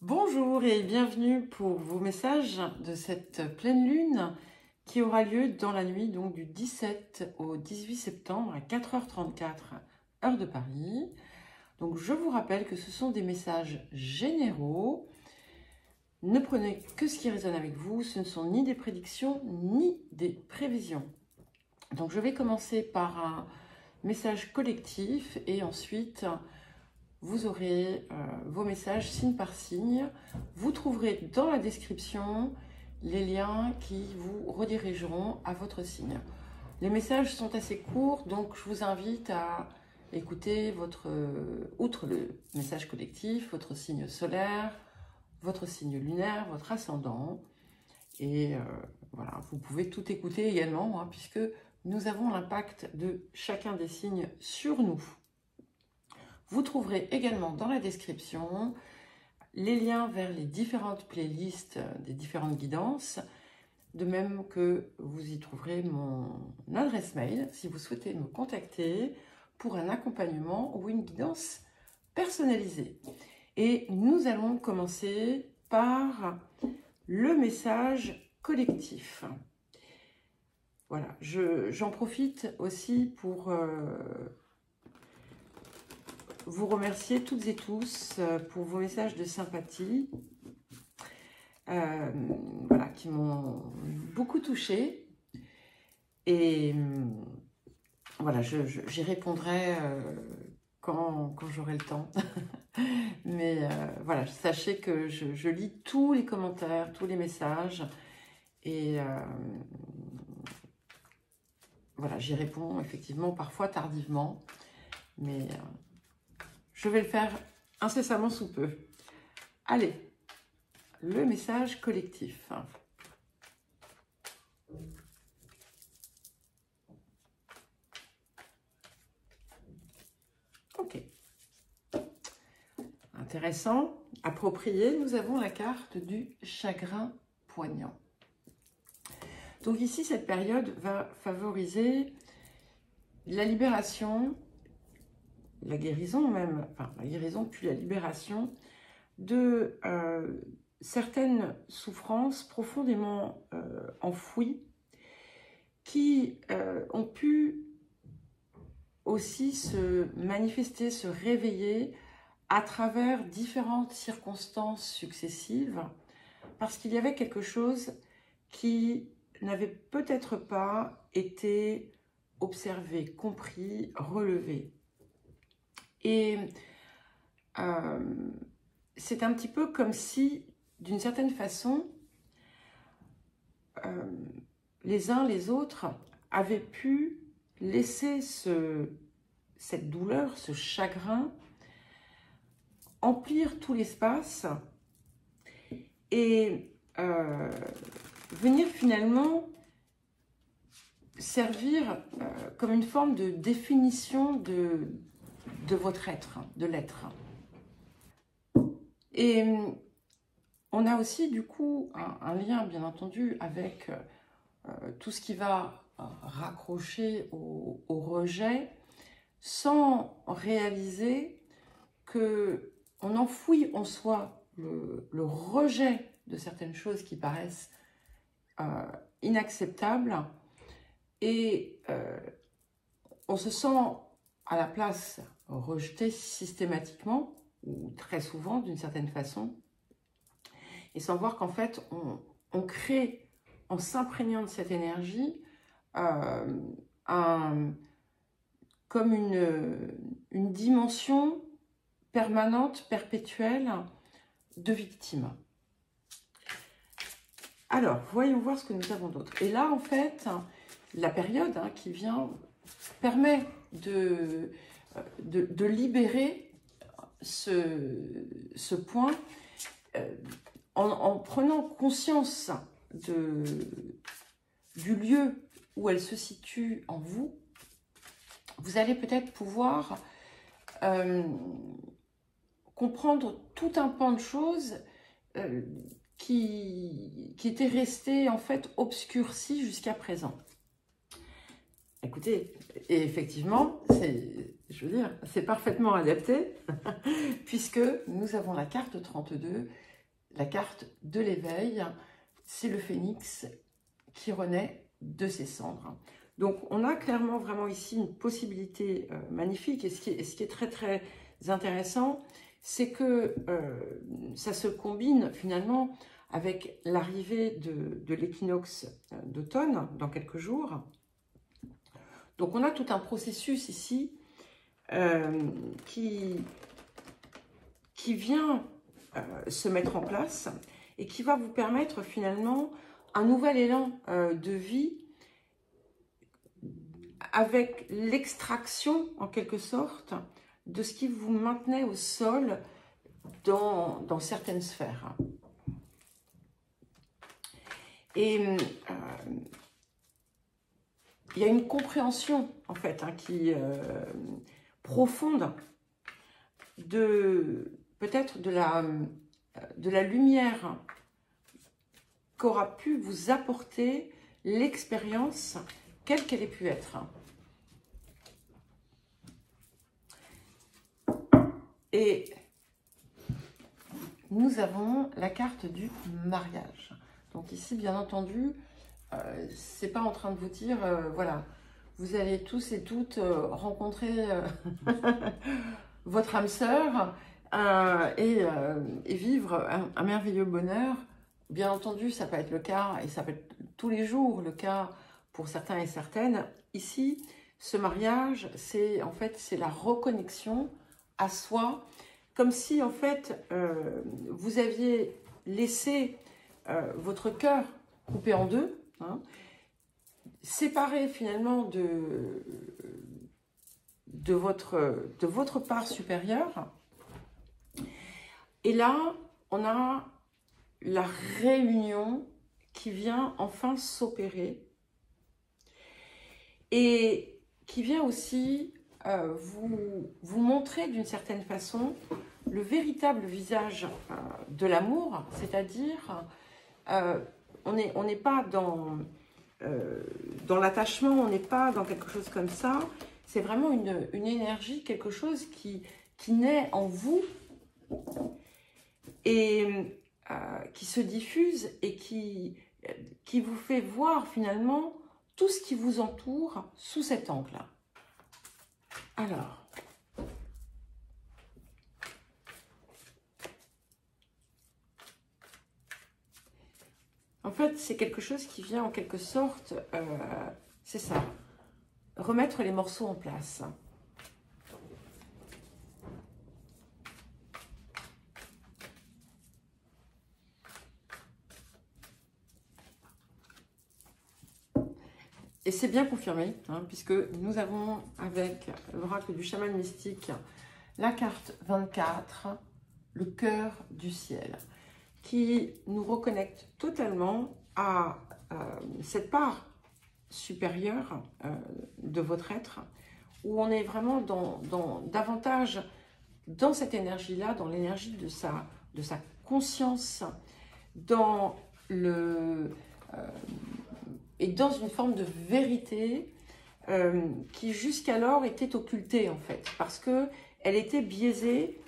Bonjour et bienvenue pour vos messages de cette pleine lune qui aura lieu dans la nuit donc du 17 au 18 septembre à 4h34 heure de Paris. Donc je vous rappelle que ce sont des messages généraux. Ne prenez que ce qui résonne avec vous, ce ne sont ni des prédictions ni des prévisions. Donc je vais commencer par un message collectif et ensuite vous aurez vos messages signe par signe. Vous trouverez dans la description les liens qui vous redirigeront à votre signe. Les messages sont assez courts, donc je vous invite à écouter outre le message collectif, votre signe solaire, votre signe lunaire, votre ascendant. Et voilà, vous pouvez tout écouter également, puisque nous avons l'impact de chacun des signes sur nous. Vous trouverez également dans la description les liens vers les différentes playlists des différentes guidances, de même que vous y trouverez mon adresse mail si vous souhaitez me contacter pour un accompagnement ou une guidance personnalisée. Et nous allons commencer par le message collectif. Voilà, j'en profite aussi pour vous remercier toutes et tous pour vos messages de sympathie, voilà, qui m'ont beaucoup touchée. Et voilà, j'y répondrai quand j'aurai le temps. Mais voilà, sachez que je lis tous les commentaires, tous les messages. Et voilà, j'y réponds effectivement parfois tardivement. Mais je vais le faire incessamment sous peu. Allez, le message collectif. Ok. Intéressant, approprié, nous avons la carte du chagrin poignant. Donc ici, cette période va favoriser la libération, la guérison même, enfin la guérison puis la libération de certaines souffrances profondément enfouies qui ont pu aussi se manifester, se réveiller à travers différentes circonstances successives, parce qu'il y avait quelque chose qui n'avait peut-être pas été observé, compris, relevé. Et c'est un petit peu comme si, d'une certaine façon, les uns les autres avaient pu laisser cette douleur, ce chagrin, emplir tout l'espace et venir finalement servir comme une forme de définition de votre être, de l'être. Et on a aussi du coup un lien bien entendu avec tout ce qui va raccrocher au rejet, sans réaliser que on enfouit en soi le rejet de certaines choses qui paraissent inacceptables, et on se sent à la place rejeté systématiquement, ou très souvent d'une certaine façon, et sans voir qu'en fait on crée, en s'imprégnant de cette énergie, comme une dimension permanente, perpétuelle de victime. Alors, voyons voir ce que nous avons d'autre. Et là, en fait, la période qui vient permet de libérer ce point en prenant conscience du lieu où elle se situe en vous. Vous allez peut-être pouvoir comprendre tout un pan de choses qui étaient restées en fait obscurcies jusqu'à présent. Écoutez, et effectivement, c'est parfaitement adapté, puisque nous avons la carte 32 la carte de l'éveil. C'est le phénix qui renaît de ses cendres. Donc, on a clairement vraiment ici une possibilité magnifique. Et ce qui est très, très intéressant, c'est que ça se combine finalement avec l'arrivée de l'équinoxe d'automne dans quelques jours. Donc, on a tout un processus ici qui vient se mettre en place et qui va vous permettre finalement un nouvel élan de vie avec l'extraction, en quelque sorte, de ce qui vous maintenait au sol dans certaines sphères. Et il y a une compréhension, en fait, qui profonde peut-être de la lumière qu'aura pu vous apporter l'expérience, quelle qu'elle ait pu être. Et nous avons la carte du mariage. Donc ici, bien entendu, c'est pas en train de vous dire, voilà, vous allez tous et toutes rencontrer votre âme sœur et vivre un merveilleux bonheur. Bien entendu, ça peut être le cas, et ça peut être tous les jours le cas pour certains et certaines. Ici, ce mariage, c'est en fait, c'est la reconnexion à soi, comme si en fait, vous aviez laissé votre cœur coupé en deux, hein, séparé finalement de votre part supérieure. Et là, on a la réunion qui vient enfin s'opérer et qui vient aussi vous montrer d'une certaine façon le véritable visage de l'amour, c'est-à-dire on n'est pas dans l'attachement, on n'est pas dans quelque chose comme ça, c'est vraiment une énergie, quelque chose qui naît en vous et qui se diffuse et qui vous fait voir finalement tout ce qui vous entoure sous cet angle. Alors, en fait, c'est quelque chose qui vient en quelque sorte, c'est ça, remettre les morceaux en place. Et c'est bien confirmé, hein, puisque nous avons avec l'oracle du chaman mystique la carte 24, le cœur du ciel, qui nous reconnecte totalement à cette part supérieure de votre être, où on est vraiment davantage dans cette énergie-là, dans l'énergie de sa conscience, et dans une forme de vérité qui jusqu'alors était occultée en fait, parce qu'elle était biaisée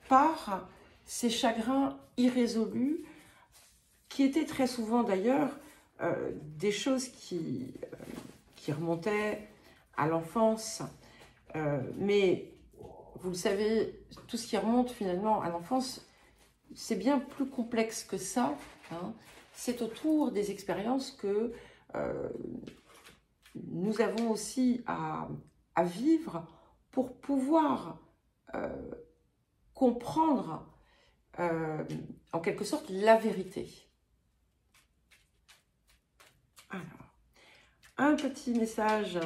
par ces chagrins irrésolus, qui étaient très souvent d'ailleurs des choses qui remontaient à l'enfance, mais vous le savez, tout ce qui remonte finalement à l'enfance, c'est bien plus complexe que ça, hein. C'est autour des expériences que nous avons aussi à vivre pour pouvoir comprendre en quelque sorte la vérité. Alors, un petit message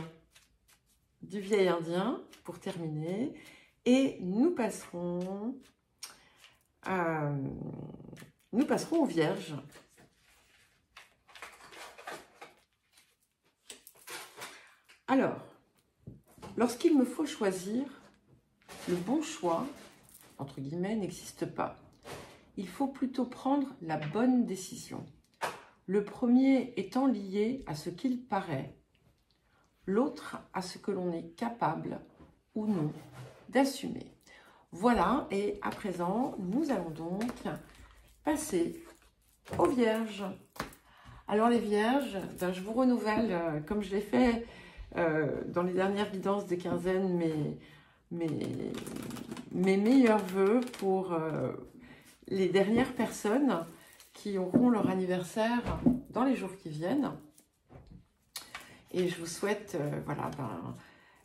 du vieil indien pour terminer et nous passerons aux vierges. Alors, lorsqu'il me faut choisir, le bon choix, entre guillemets, n'existe pas. Il faut plutôt prendre la bonne décision. Le premier étant lié à ce qu'il paraît, l'autre à ce que l'on est capable ou non d'assumer. Voilà, et à présent, nous allons donc passer aux Vierges. Alors les Vierges, ben, je vous renouvelle, comme je l'ai fait dans les dernières guidances des quinzaines, mes meilleurs vœux pour les dernières personnes qui auront leur anniversaire dans les jours qui viennent. Et je vous souhaite voilà, ben,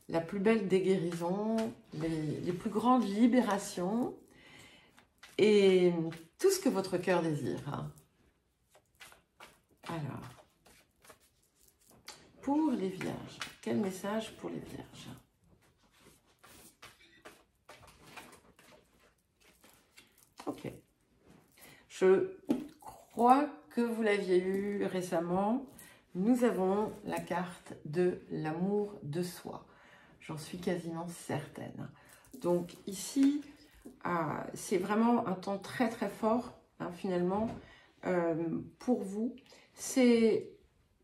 la plus belle des guérisons, les plus grandes libérations et tout ce que votre cœur désire. Alors, pour les Vierges, quel message pour les Vierges? Ok. Je crois que vous l'aviez eu récemment. Nous avons la carte de l'amour de soi. J'en suis quasiment certaine. Donc ici, c'est vraiment un temps très très fort, hein, finalement, pour vous. C'est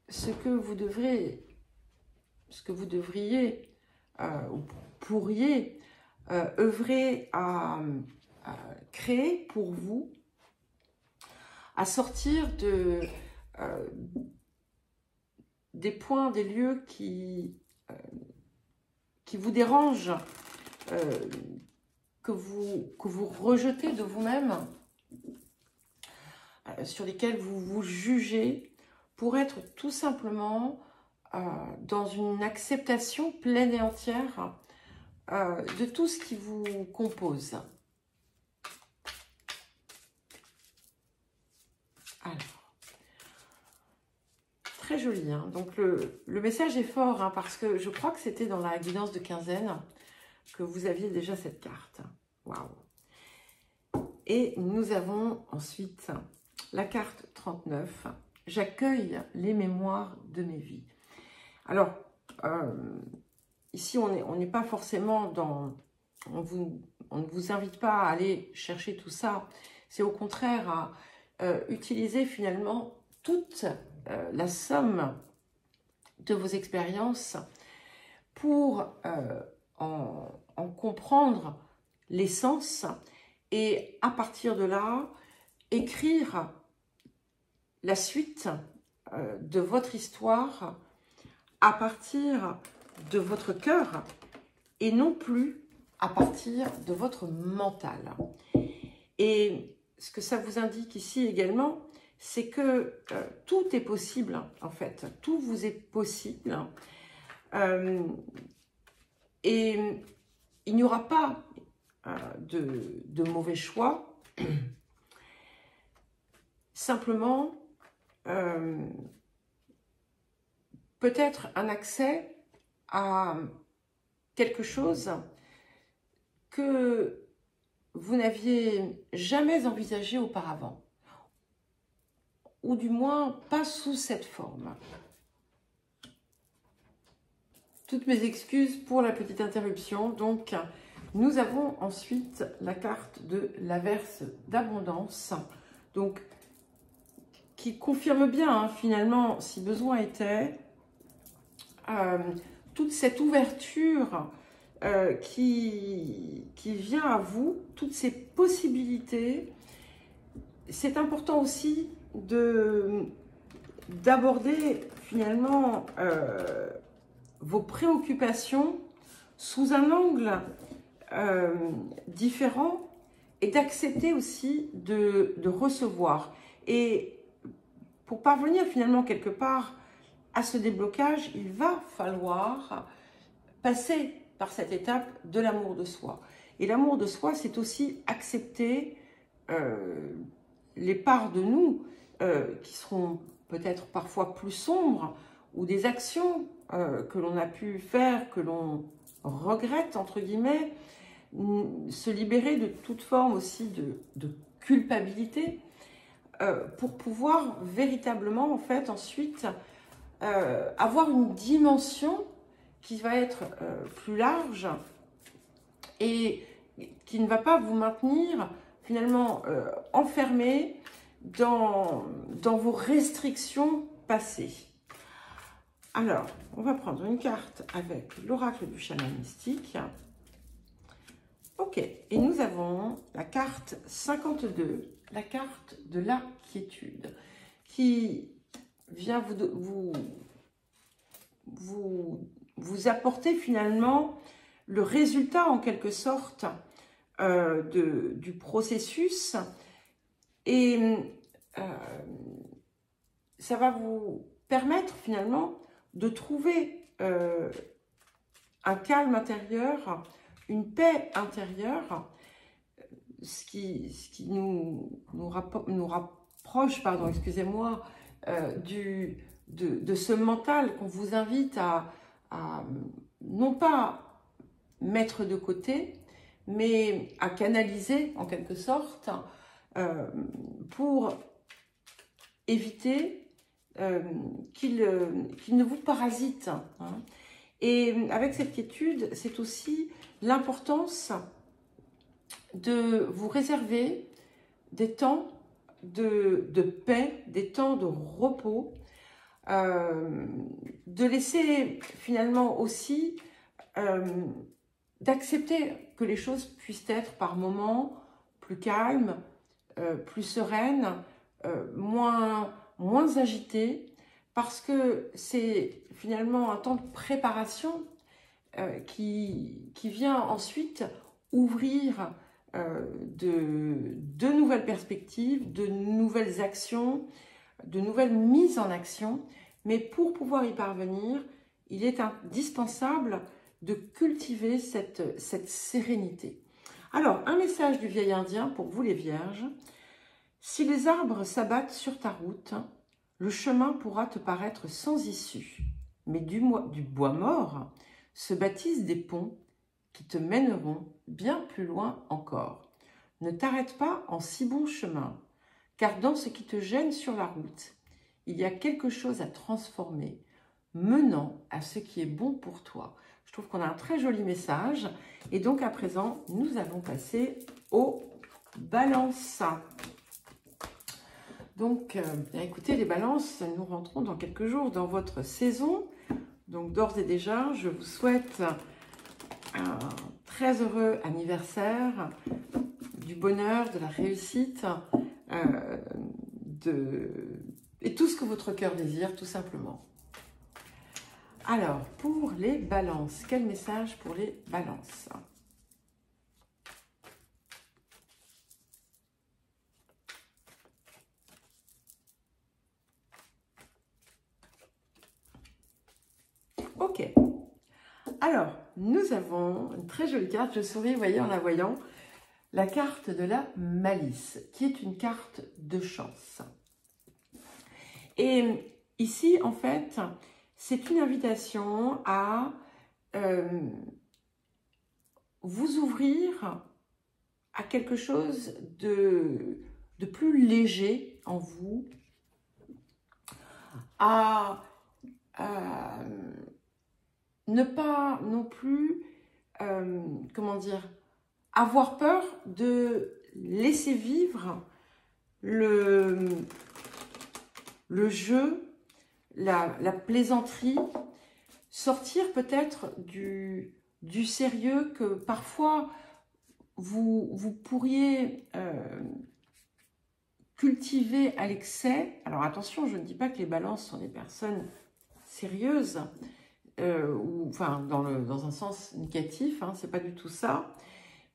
ce que vous devriez, ou pourriez œuvrer à créer pour vous, à sortir des points, des lieux qui vous dérangent, que vous rejetez de vous-même, sur lesquels vous vous jugez, pour être tout simplement dans une acceptation pleine et entière de tout ce qui vous compose. Alors, très joli, hein. Donc le message est fort, hein, parce que je crois que c'était dans la guidance de quinzaine que vous aviez déjà cette carte. Waouh! Et nous avons ensuite la carte 39. J'accueille les mémoires de mes vies. Alors, ici, on n'est pas forcément dans... On ne vous invite pas à aller chercher tout ça. C'est au contraire à utiliser finalement toute la somme de vos expériences pour en comprendre l'essence et à partir de là, écrire la suite de votre histoire à partir de votre cœur et non plus à partir de votre mental. Et ce que ça vous indique ici également, c'est que tout est possible, en fait. Tout vous est possible. Et il n'y aura pas de mauvais choix. Simplement, peut-être un accès à quelque chose que vous n'aviez jamais envisagé auparavant, ou du moins pas sous cette forme. Toutes mes excuses pour la petite interruption. Donc, nous avons ensuite la carte de l'averse d'abondance, donc qui confirme bien, hein, finalement, si besoin était, toute cette ouverture qui vient à vous, toutes ces possibilités. C'est important aussi d'aborder finalement vos préoccupations sous un angle différent et d'accepter aussi de recevoir. Et pour parvenir finalement quelque part à ce déblocage, il va falloir passer par cette étape de l'amour de soi. Et l'amour de soi, c'est aussi accepter les parts de nous qui seront peut-être parfois plus sombres, ou des actions que l'on a pu faire, que l'on regrette, entre guillemets, se libérer de toute forme aussi de culpabilité, pour pouvoir véritablement, en fait, ensuite, avoir une dimension qui va être plus large et qui ne va pas vous maintenir finalement enfermé dans vos restrictions passées. Alors, on va prendre une carte avec l'oracle du chaman mystique. Ok. Ok, et nous avons la carte 52, la carte de la quiétude, qui vient vous apporter finalement le résultat en quelque sorte du processus, et ça va vous permettre finalement de trouver un calme intérieur, une paix intérieure, ce qui nous rapproche, pardon, excusez-moi, de ce mental qu'on vous invite à non pas mettre de côté, mais à canaliser en quelque sorte pour éviter qu'il ne vous parasite. Hein. Et avec cette quiétude, c'est aussi l'importance de vous réserver des temps de paix, des temps de repos, de laisser finalement aussi, d'accepter que les choses puissent être par moments plus calmes, plus sereines, moins agitées, parce que c'est finalement un temps de préparation qui vient ensuite ouvrir de nouvelles perspectives, de nouvelles actions, de nouvelles mises en action. Mais pour pouvoir y parvenir, il est indispensable de cultiver cette sérénité. Alors, un message du vieil indien pour vous les vierges. Si les arbres s'abattent sur ta route, le chemin pourra te paraître sans issue. Mais du bois mort se bâtissent des ponts qui te mèneront bien plus loin encore. Ne t'arrête pas en si bon chemin, car dans ce qui te gêne sur la route, il y a quelque chose à transformer, menant à ce qui est bon pour toi. Je trouve qu'on a un très joli message. Et donc à présent, nous allons passer aux balances. Donc, écoutez les balances, nous rentrons dans quelques jours dans votre saison. Donc d'ores et déjà, je vous souhaite un très heureux anniversaire, du bonheur, de la réussite, et tout ce que votre cœur désire, tout simplement. Alors, pour les balances, quel message pour les balances? Ok. Alors, nous avons une très jolie carte. Je souris, vous voyez, en la voyant. La carte de la malice, qui est une carte de chance. Et ici, en fait, c'est une invitation à vous ouvrir à quelque chose de plus léger en vous, à ne pas non plus, comment dire, avoir peur de laisser vivre le jeu, la plaisanterie, sortir peut-être du sérieux que parfois vous pourriez cultiver à l'excès. Alors attention, je ne dis pas que les balances sont des personnes sérieuses, ou enfin dans un sens négatif, hein, c'est pas du tout ça.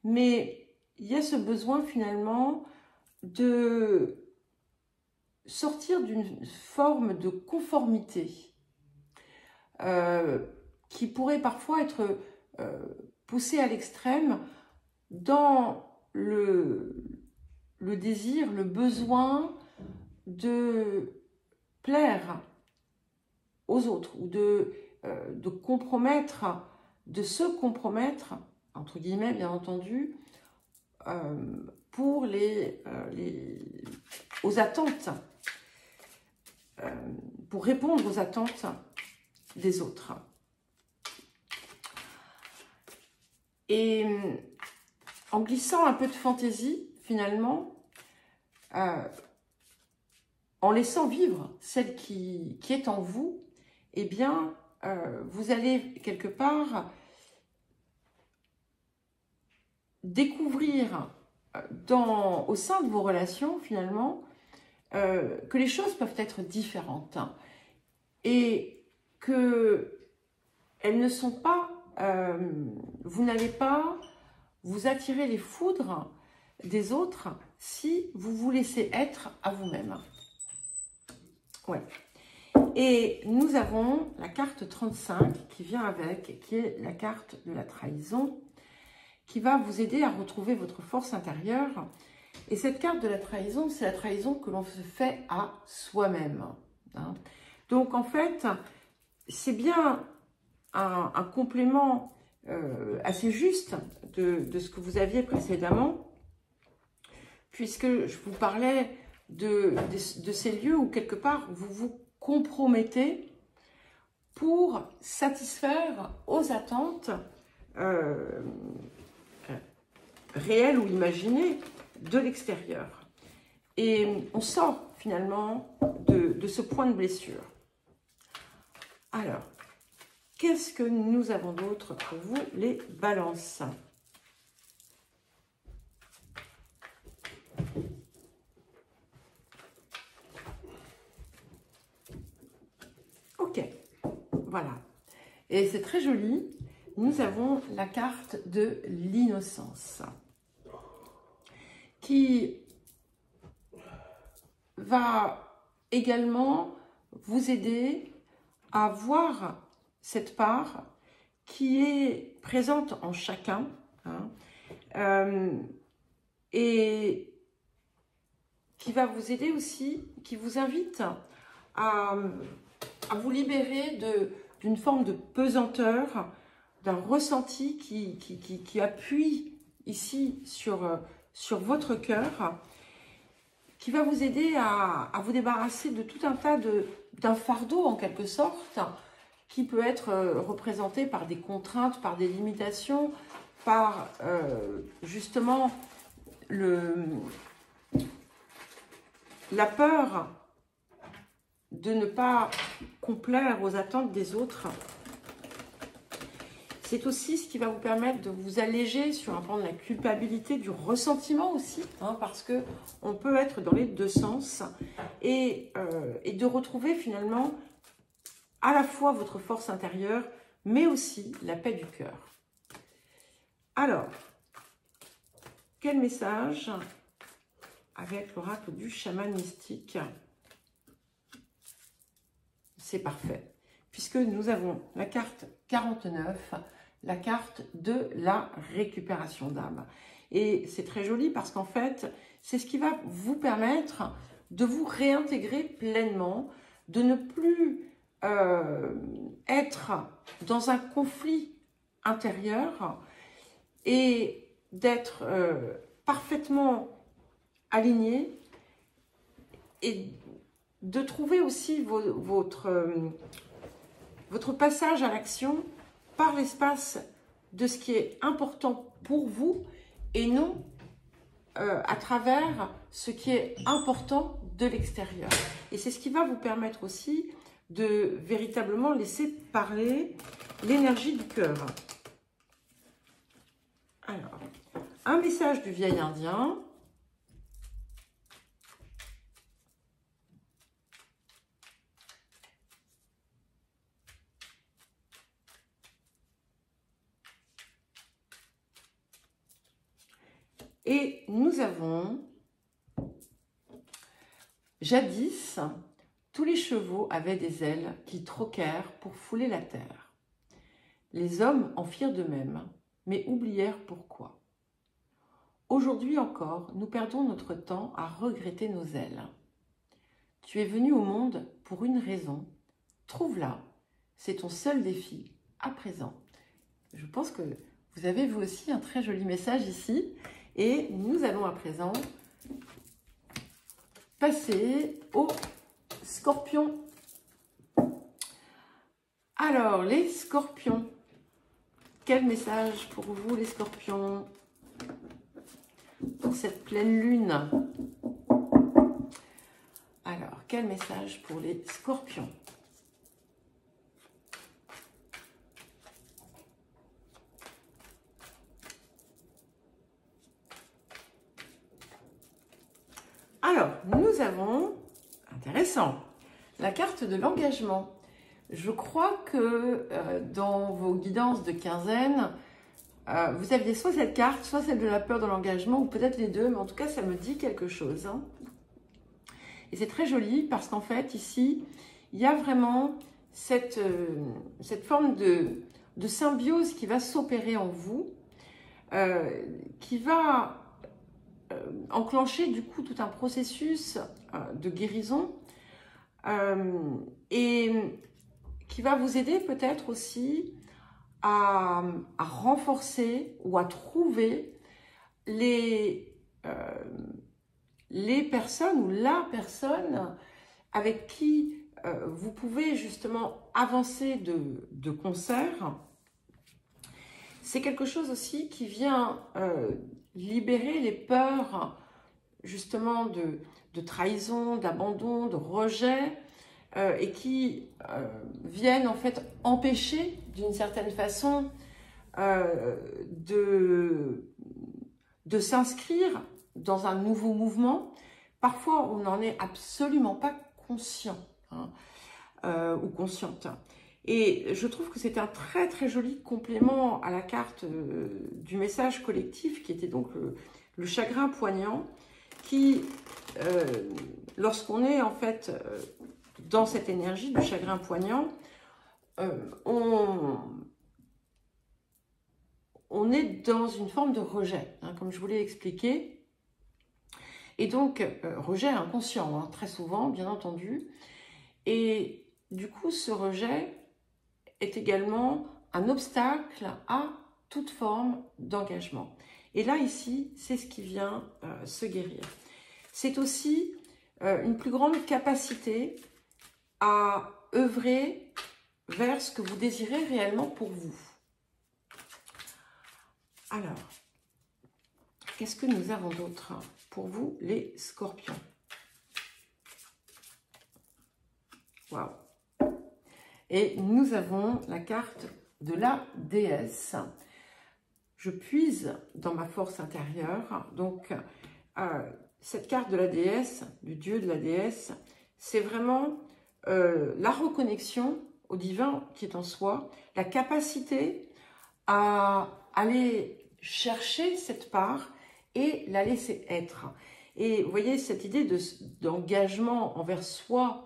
Mais il y a ce besoin finalement de sortir d'une forme de conformité qui pourrait parfois être poussée à l'extrême dans le désir, le besoin de plaire aux autres ou de compromettre, de se compromettre, entre guillemets bien entendu, pour aux attentes, pour répondre aux attentes des autres. Et en glissant un peu de fantaisie, finalement, en laissant vivre celle qui est en vous, eh bien, vous allez quelque part découvrir au sein de vos relations, finalement, que les choses peuvent être différentes et qu'elles ne sont pas, vous n'allez pas vous attirer les foudres des autres si vous vous laissez être à vous-même. Ouais. Et nous avons la carte 35 qui vient avec, qui est la carte de la trahison, qui va vous aider à retrouver votre force intérieure. Et cette carte de la trahison, c'est la trahison que l'on se fait à soi-même. Hein. Donc en fait, c'est bien un complément assez juste de ce que vous aviez précédemment, puisque je vous parlais de ces lieux où quelque part vous vous compromettez pour satisfaire aux attentes réelles ou imaginées de l'extérieur. Et on sort finalement de ce point de blessure. Alors, qu'est-ce que nous avons d'autre pour vous, les balances? Ok, voilà. Et c'est très joli. Nous avons la carte de l'innocence qui va également vous aider à voir cette part qui est présente en chacun, hein, et qui va vous aider aussi, qui vous invite à vous libérer d'une forme de pesanteur, d'un ressenti qui appuie ici sur votre cœur, qui va vous aider à vous débarrasser de tout un tas d'un fardeau en quelque sorte, qui peut être représenté par des contraintes, par des limitations, par justement la peur de ne pas complaire aux attentes des autres. C'est aussi ce qui va vous permettre de vous alléger sur un plan de la culpabilité, du ressentiment aussi, hein, parce que on peut être dans les deux sens, et de retrouver finalement à la fois votre force intérieure, mais aussi la paix du cœur. Alors, quel message avec l'oracle du chaman mystique? C'est parfait, puisque nous avons la carte 49, la carte de la récupération d'âme. Et c'est très joli parce qu'en fait, c'est ce qui va vous permettre de vous réintégrer pleinement, de ne plus être dans un conflit intérieur et d'être parfaitement aligné et de trouver aussi votre passage à l'action par l'espace de ce qui est important pour vous et non à travers ce qui est important de l'extérieur. Et c'est ce qui va vous permettre aussi de véritablement laisser parler l'énergie du cœur. Alors, un message du vieil indien. Et nous avons, jadis, tous les chevaux avaient des ailes qui troquèrent pour fouler la terre. Les hommes en firent de même, mais oublièrent pourquoi. Aujourd'hui encore, nous perdons notre temps à regretter nos ailes. Tu es venu au monde pour une raison. Trouve-la. C'est ton seul défi à présent. Je pense que vous avez vous aussi un très joli message ici. Et nous allons à présent passer aux scorpions. Alors, les scorpions. Quel message pour vous, les scorpions, pour cette pleine lune? Alors, quel message pour les scorpions? Alors, nous avons, intéressant, la carte de l'engagement. Je crois que dans vos guidances de quinzaine, vous aviez soit cette carte, soit celle de la peur de l'engagement, ou peut-être les deux, mais en tout cas, ça me dit quelque chose. Hein. Et c'est très joli parce qu'en fait, ici, il y a vraiment cette forme de symbiose qui va s'opérer en vous, qui va enclencher du coup tout un processus de guérison et qui va vous aider peut-être aussi à renforcer ou à trouver les personnes ou la personne avec qui vous pouvez justement avancer de concert. C'est quelque chose aussi qui vient libérer les peurs justement de trahison, d'abandon, de rejet et qui viennent en fait empêcher d'une certaine façon de s'inscrire dans un nouveau mouvement. Parfois, on n'en est absolument pas conscient hein, ou consciente. Et je trouve que c'est un très très joli complément à la carte du message collectif qui était donc le chagrin poignant qui, lorsqu'on est en fait dans cette énergie du chagrin poignant, on est dans une forme de rejet, hein, comme je vous l'ai expliqué. Et donc, rejet inconscient, hein, très souvent, bien entendu. Et du coup, ce rejet est également un obstacle à toute forme d'engagement. Et là, ici, c'est ce qui vient se guérir. C'est aussi une plus grande capacité à œuvrer vers ce que vous désirez réellement pour vous. Alors, qu'est-ce que nous avons d'autre pour vous, les scorpions? Waouh! Et nous avons la carte de la déesse. Je puise dans ma force intérieure. Donc, cette carte de la déesse, du dieu de la déesse, c'est vraiment la reconnexion au divin qui est en soi, la capacité à aller chercher cette part et la laisser être. Et vous voyez, cette idée d'engagement envers soi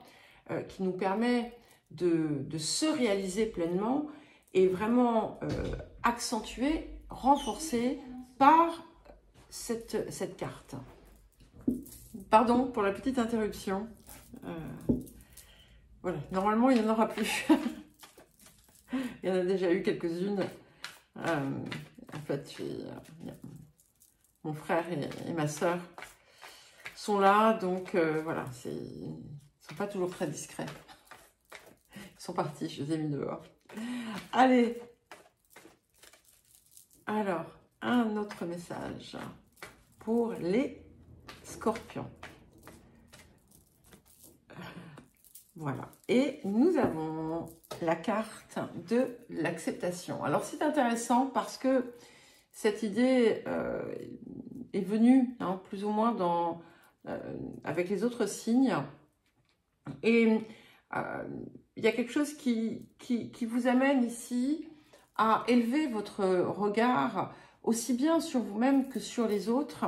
qui nous permet de se réaliser pleinement est vraiment accentuée, renforcée par cette carte. Pardon pour la petite interruption. Voilà, normalement il n'y en aura plus. Il y en a déjà eu quelques-unes. En fait, mon frère et ma sœur sont là, donc voilà, ils ne sont pas toujours très discrets. Ils sont partis, je les ai mis dehors. Allez. Alors, un autre message pour les scorpions. Voilà. Et nous avons la carte de l'acceptation. Alors, c'est intéressant parce que cette idée est venue hein, plus ou moins avec les autres signes. Et il y a quelque chose qui vous amène ici à élever votre regard aussi bien sur vous-même que sur les autres,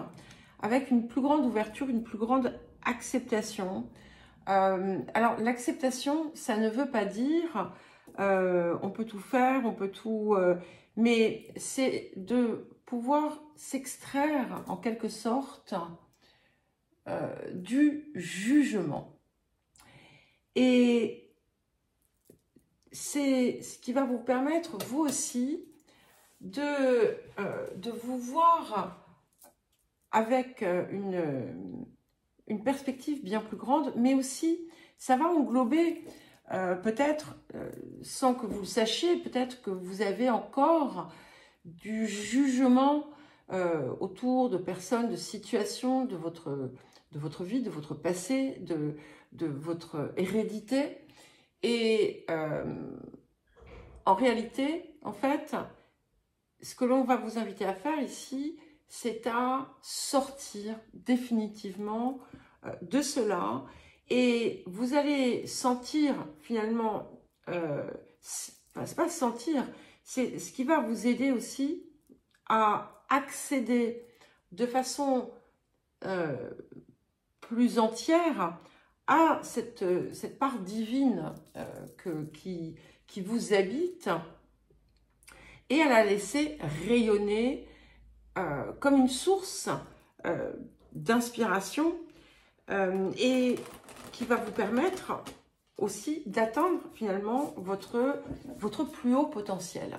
avec une plus grande ouverture, une plus grande acceptation. Alors, l'acceptation, ça ne veut pas dire on peut tout faire, on peut tout... mais c'est de pouvoir s'extraire, en quelque sorte, du jugement. Et c'est ce qui va vous permettre, vous aussi, de vous voir avec une perspective bien plus grande, mais aussi, ça va englober, peut-être, sans que vous le sachiez, peut-être que vous avez encore du jugement autour de personnes, de situations, de votre vie, de votre passé, de votre hérédité. Et en réalité, en fait, ce que l'on va vous inviter à faire ici, c'est à sortir définitivement de cela et vous allez sentir finalement, c'est pas sentir, c'est ce qui va vous aider aussi à accéder de façon plus entière à cette part divine qui vous habite et à la laisser rayonner comme une source d'inspiration et qui va vous permettre aussi d'atteindre finalement votre plus haut potentiel.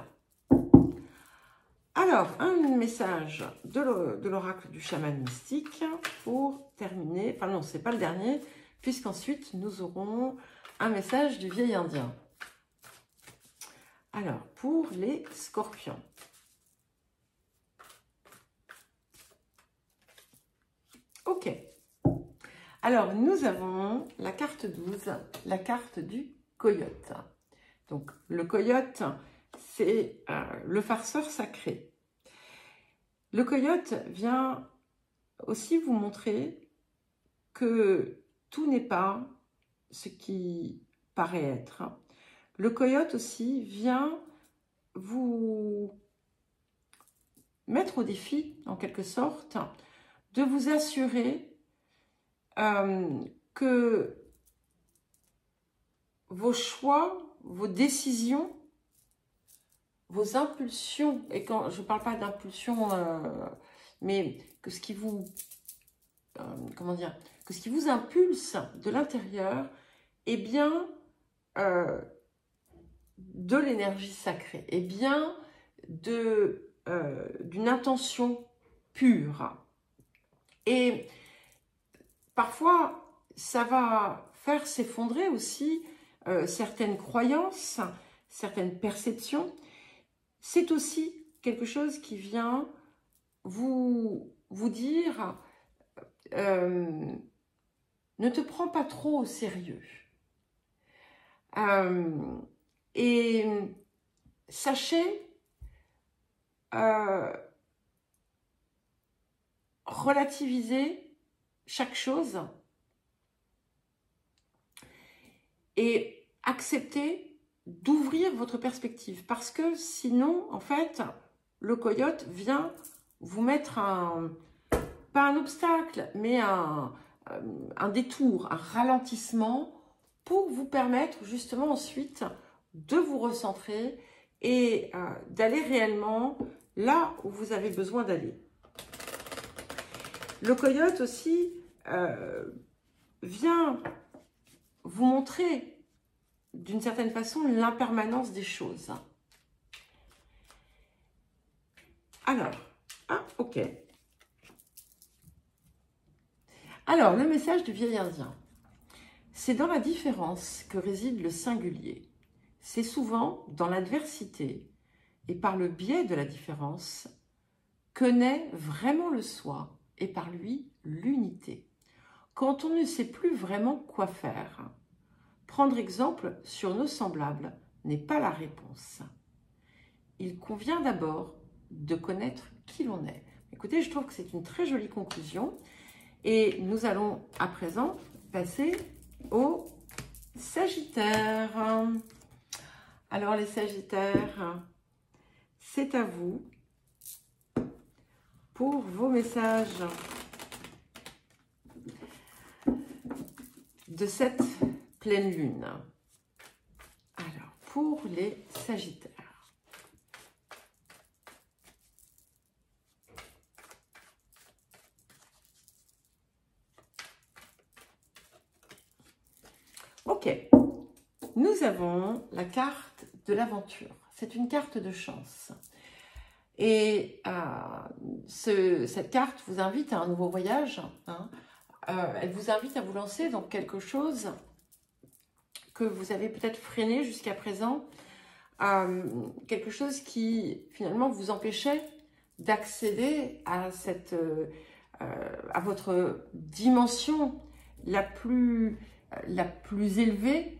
Alors, un message de l'oracle du chaman mystique pour terminer. Enfin non, c'est pas le dernier, puisqu'ensuite nous aurons un message du vieil indien. Alors, pour les scorpions. Ok. Alors, nous avons la carte 12, la carte du coyote. Donc, le coyote, c'est le farceur sacré. Le coyote vient aussi vous montrer que tout n'est pas ce qui paraît être. Le coyote aussi vient vous mettre au défi, en quelque sorte, de vous assurer que vos choix, vos décisions, vos impulsions, et quand je ne parle pas d'impulsion, mais que ce qui vous, comment dire, que ce qui vous impulse de l'intérieur est bien de l'énergie sacrée, est bien d'une intention pure. Et parfois, ça va faire s'effondrer aussi certaines croyances, certaines perceptions. C'est aussi quelque chose qui vient vous dire ne te prends pas trop au sérieux. Et sachez relativiser chaque chose et accepter d'ouvrir votre perspective, parce que sinon, en fait, le coyote vient vous mettre pas un obstacle, mais un détour, un ralentissement pour vous permettre justement ensuite de vous recentrer et d'aller réellement là où vous avez besoin d'aller. Le coyote aussi vient vous montrer d'une certaine façon l'impermanence des choses. Alors, ok. Alors, le message du vieil indien. C'est dans la différence que réside le singulier. C'est souvent dans l'adversité et par le biais de la différence que naît vraiment le soi et par lui l'unité. Quand on ne sait plus vraiment quoi faire, prendre exemple sur nos semblables n'est pas la réponse. Il convient d'abord de connaître qui l'on est. Écoutez, je trouve que c'est une très jolie conclusion. Et nous allons à présent passer au Sagittaire. Alors les Sagittaires, c'est à vous pour vos messages de cette pleine lune. Alors, pour les Sagittaires. Ok, nous avons la carte de l'aventure. C'est une carte de chance. Et cette carte vous invite à un nouveau voyage. Hein. Elle vous invite à vous lancer dans quelque chose que vous avez peut-être freiné jusqu'à présent. Quelque chose qui finalement vous empêchait d'accéder à votre dimension la plus élevée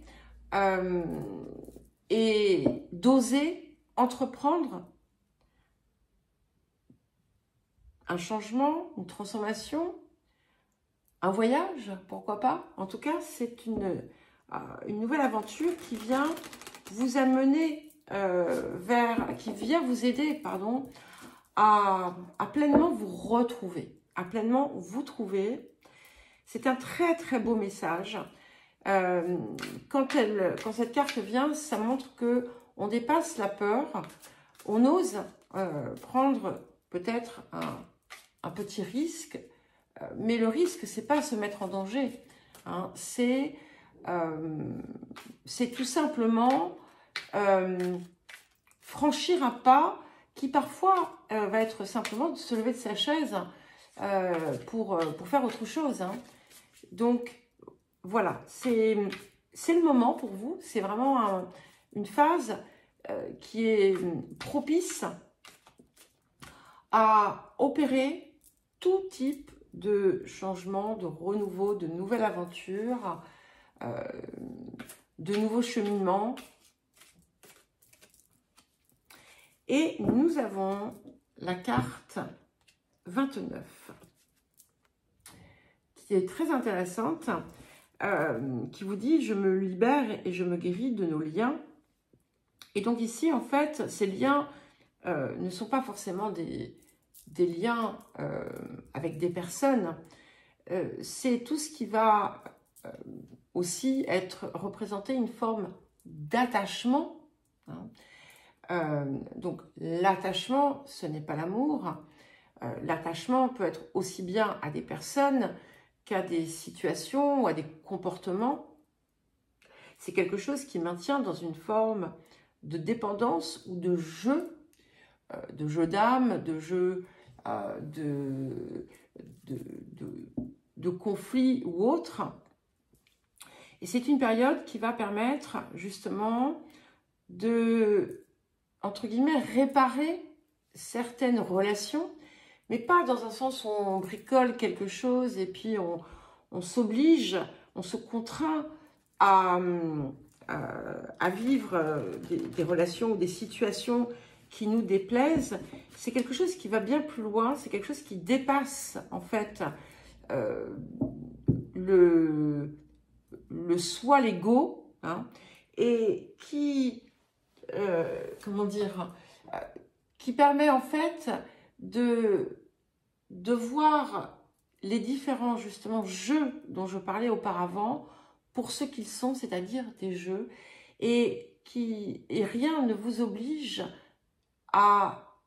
et d'oser entreprendre un changement, une transformation, un voyage, pourquoi pas. En tout cas, c'est une nouvelle aventure qui vient vous amener qui vient vous aider, pardon, à pleinement vous retrouver, à pleinement vous trouver. C'est un très très beau message. Quand cette carte vient, ça montre que on dépasse la peur, on ose prendre peut-être un petit risque, mais le risque, c'est pas se mettre en danger, hein, c'est tout simplement franchir un pas qui parfois va être simplement de se lever de sa chaise pour faire autre chose, hein. Donc voilà, c'est le moment pour vous, c'est vraiment une phase qui est propice à opérer tout type de changement, de renouveau, de nouvelles aventures, de nouveaux cheminements. Et nous avons la carte 29, qui est très intéressante, qui vous dit « Je me libère et je me guéris de nos liens ». Et donc ici, en fait, ces liens ne sont pas forcément des liens avec des personnes. C'est tout ce qui va aussi être représenté une forme d'attachement, hein. Donc l'attachement, ce n'est pas l'amour. L'attachement peut être aussi bien à des personnes qu'à des situations ou à des comportements. C'est quelque chose qui maintient dans une forme de dépendance ou de jeu d'âme, de jeu de conflit ou autre. Et c'est une période qui va permettre justement de, entre guillemets, réparer certaines relations, mais pas dans un sens où on bricole quelque chose et puis on s'oblige, on se contraint à vivre des relations ou des situations qui nous déplaisent. C'est quelque chose qui va bien plus loin, c'est quelque chose qui dépasse en fait le soi, l'ego, hein, et qui, comment dire, qui permet en fait de voir les différents justement jeux dont je parlais auparavant pour ce qu'ils sont, c'est-à-dire des jeux, et rien ne vous oblige à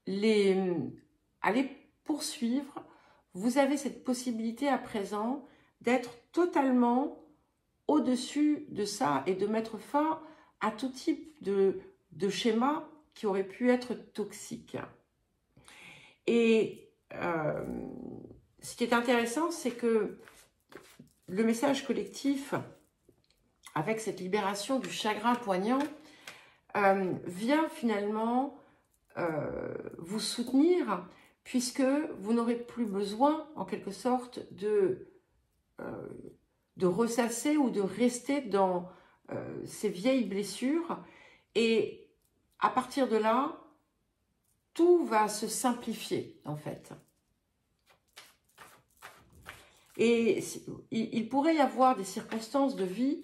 les poursuivre. Vous avez cette possibilité à présent d'être totalement au-dessus de ça et de mettre fin à tout type de schéma qui aurait pu être toxique. Et ce qui est intéressant, c'est que le message collectif, avec cette libération du chagrin poignant, vient finalement vous soutenir, puisque vous n'aurez plus besoin, en quelque sorte, de ressasser ou de rester dans ces vieilles blessures. Et à partir de là, tout va se simplifier, en fait. Et il pourrait y avoir des circonstances de vie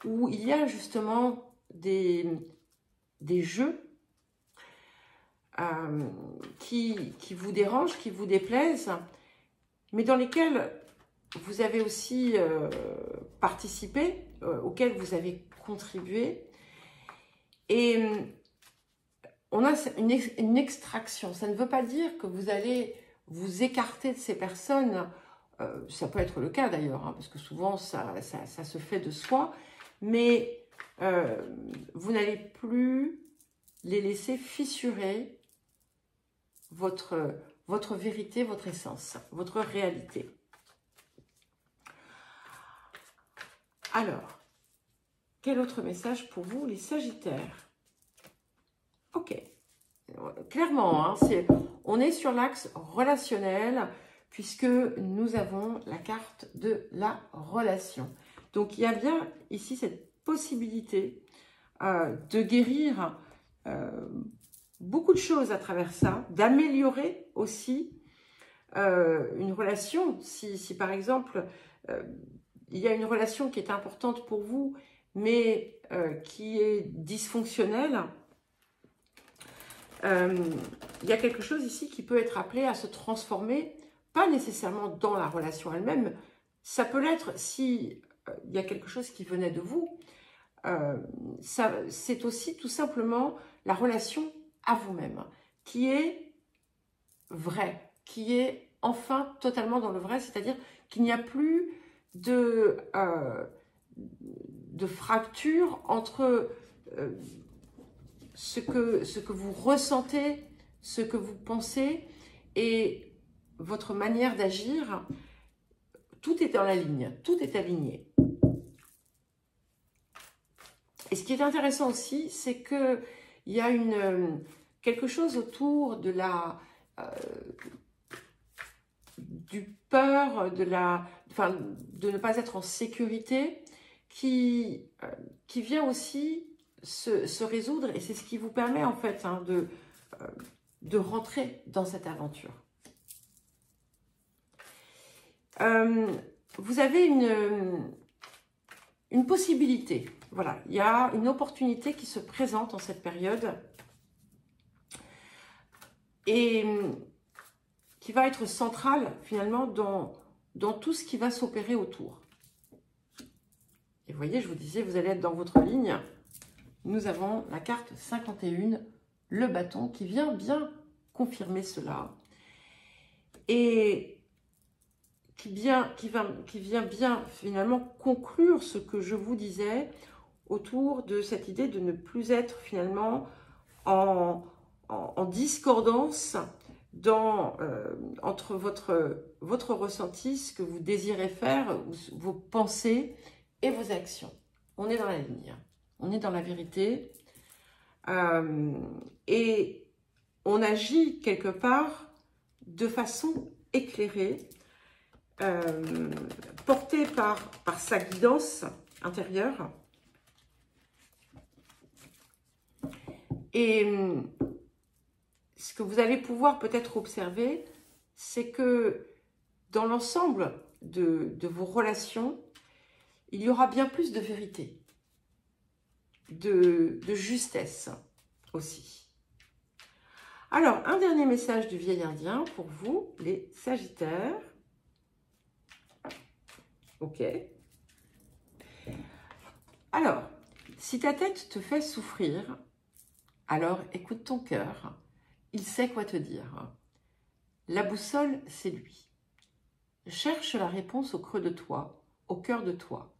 où il y a justement des jeux qui vous dérangent, qui vous déplaisent, mais dans lesquels vous avez aussi participé, auxquels vous avez contribué. Et on a une extraction. Ça ne veut pas dire que vous allez vous écarter de ces personnes. Ça peut être le cas d'ailleurs, hein, parce que souvent ça se fait de soi. Mais vous n'allez plus les laisser fissurer votre vérité, votre essence, votre réalité. Alors, quel autre message pour vous, les Sagittaires? Ok, clairement, hein, on est sur l'axe relationnel, puisque nous avons la carte de la relation. Donc, il y a bien ici cette possibilité de guérir beaucoup de choses à travers ça, d'améliorer aussi une relation, si par exemple, il y a une relation qui est importante pour vous, mais qui est dysfonctionnelle, il y a quelque chose ici qui peut être appelé à se transformer, pas nécessairement dans la relation elle-même, ça peut l'être si il y a quelque chose qui venait de vous, c'est aussi tout simplement la relation à vous-même, qui est vraie, qui est enfin totalement dans le vrai, c'est-à-dire qu'il n'y a plus de fracture entre ce que vous ressentez, ce que vous pensez et votre manière d'agir. Tout est dans la ligne, tout est aligné. Et ce qui est intéressant aussi, c'est qu'il y a quelque chose autour de du peur, de ne pas être en sécurité, qui vient aussi se résoudre. Et c'est ce qui vous permet en fait de rentrer dans cette aventure. Vous avez une possibilité. Voilà, il y a une opportunité qui se présente en cette période et qui va être centrale finalement dans tout ce qui va s'opérer autour. Et vous voyez, je vous disais, vous allez être dans votre ligne. Nous avons la carte 51, le bâton, qui vient bien confirmer cela. Et qui vient bien finalement conclure ce que je vous disais autour de cette idée de ne plus être finalement en discordance entre votre ressenti, ce que vous désirez faire, vos pensées et vos actions. On est dans la ligne, on est dans la vérité et on agit quelque part de façon éclairée, porté par sa guidance intérieure. Et ce que vous allez pouvoir peut-être observer, c'est que dans l'ensemble de vos relations, il y aura bien plus de vérité, de justesse aussi. Alors, un dernier message du vieil indien pour vous, les Sagittaires. Ok. Alors, si ta tête te fait souffrir, alors écoute ton cœur. Il sait quoi te dire. La boussole, c'est lui. Cherche la réponse au creux de toi, au cœur de toi,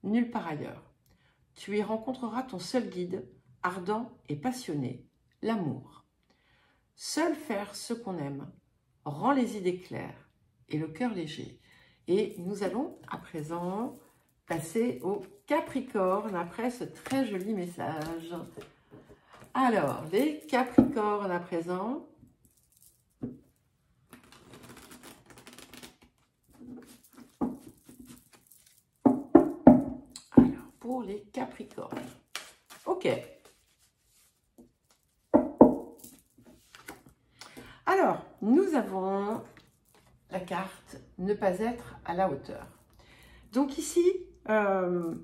nulle part ailleurs. Tu y rencontreras ton seul guide, ardent et passionné, l'amour. Seul faire ce qu'on aime rend les idées claires et le cœur léger. Et nous allons à présent passer au Capricorne après ce très joli message. Alors, les Capricornes à présent. Alors, pour les Capricornes. Ok. Alors, nous avons la carte « Ne pas être à la hauteur ». Donc ici, il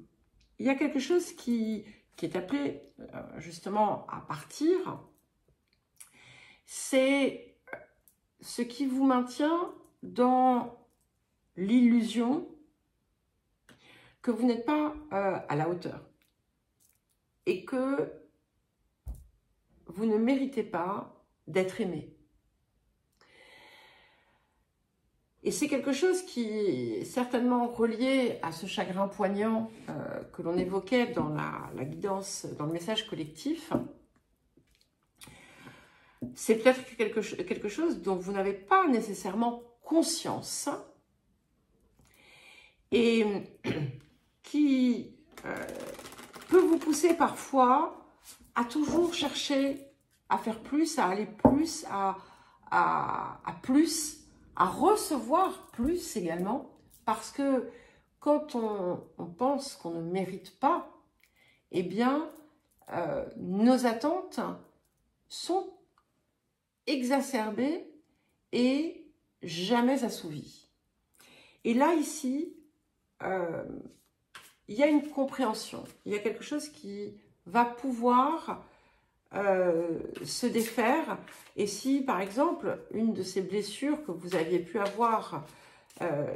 y a quelque chose qui est appelé justement à partir. C'est ce qui vous maintient dans l'illusion que vous n'êtes pas à la hauteur et que vous ne méritez pas d'être aimé. Et c'est quelque chose qui est certainement relié à ce chagrin poignant que l'on évoquait dans la guidance, dans le message collectif. C'est peut-être quelque chose dont vous n'avez pas nécessairement conscience et qui peut vous pousser parfois à toujours chercher à faire plus, à aller plus, à plus, à recevoir plus également, parce que quand on pense qu'on ne mérite pas, eh bien, nos attentes sont exacerbées et jamais assouvi. Et là, ici, il y a une compréhension, il y a quelque chose qui va pouvoir se défaire. Et si, par exemple, une de ces blessures que vous aviez pu avoir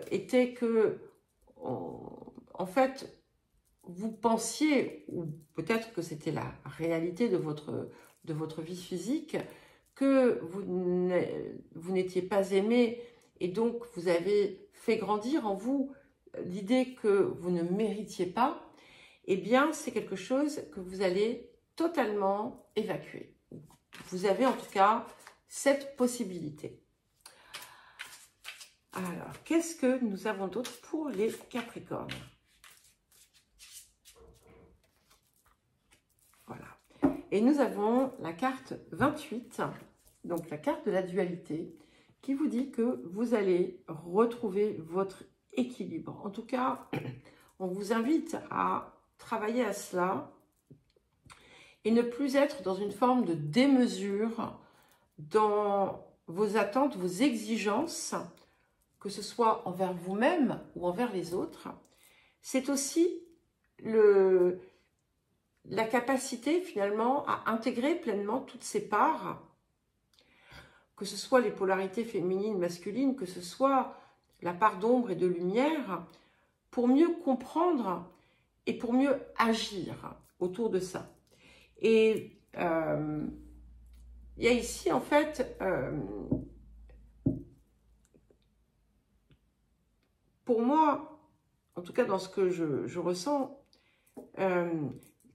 était que, en fait, vous pensiez, ou peut-être que c'était la réalité de votre vie physique, que vous n'étiez pas aimé, et donc vous avez fait grandir en vous l'idée que vous ne méritiez pas, eh bien c'est quelque chose que vous allez totalement évacuer. Vous avez en tout cas cette possibilité. Alors, qu'est-ce que nous avons d'autre pour les Capricornes? Voilà. Et nous avons la carte 28, donc la carte de la dualité, qui vous dit que vous allez retrouver votre équilibre. En tout cas, on vous invite à travailler à cela et ne plus être dans une forme de démesure dans vos attentes, vos exigences, que ce soit envers vous-même ou envers les autres. C'est aussi la capacité finalement à intégrer pleinement toutes ces parts, que ce soit les polarités féminines, masculines, que ce soit la part d'ombre et de lumière, pour mieux comprendre et pour mieux agir autour de ça. Et il y a ici en fait, pour moi, en tout cas dans ce que je ressens,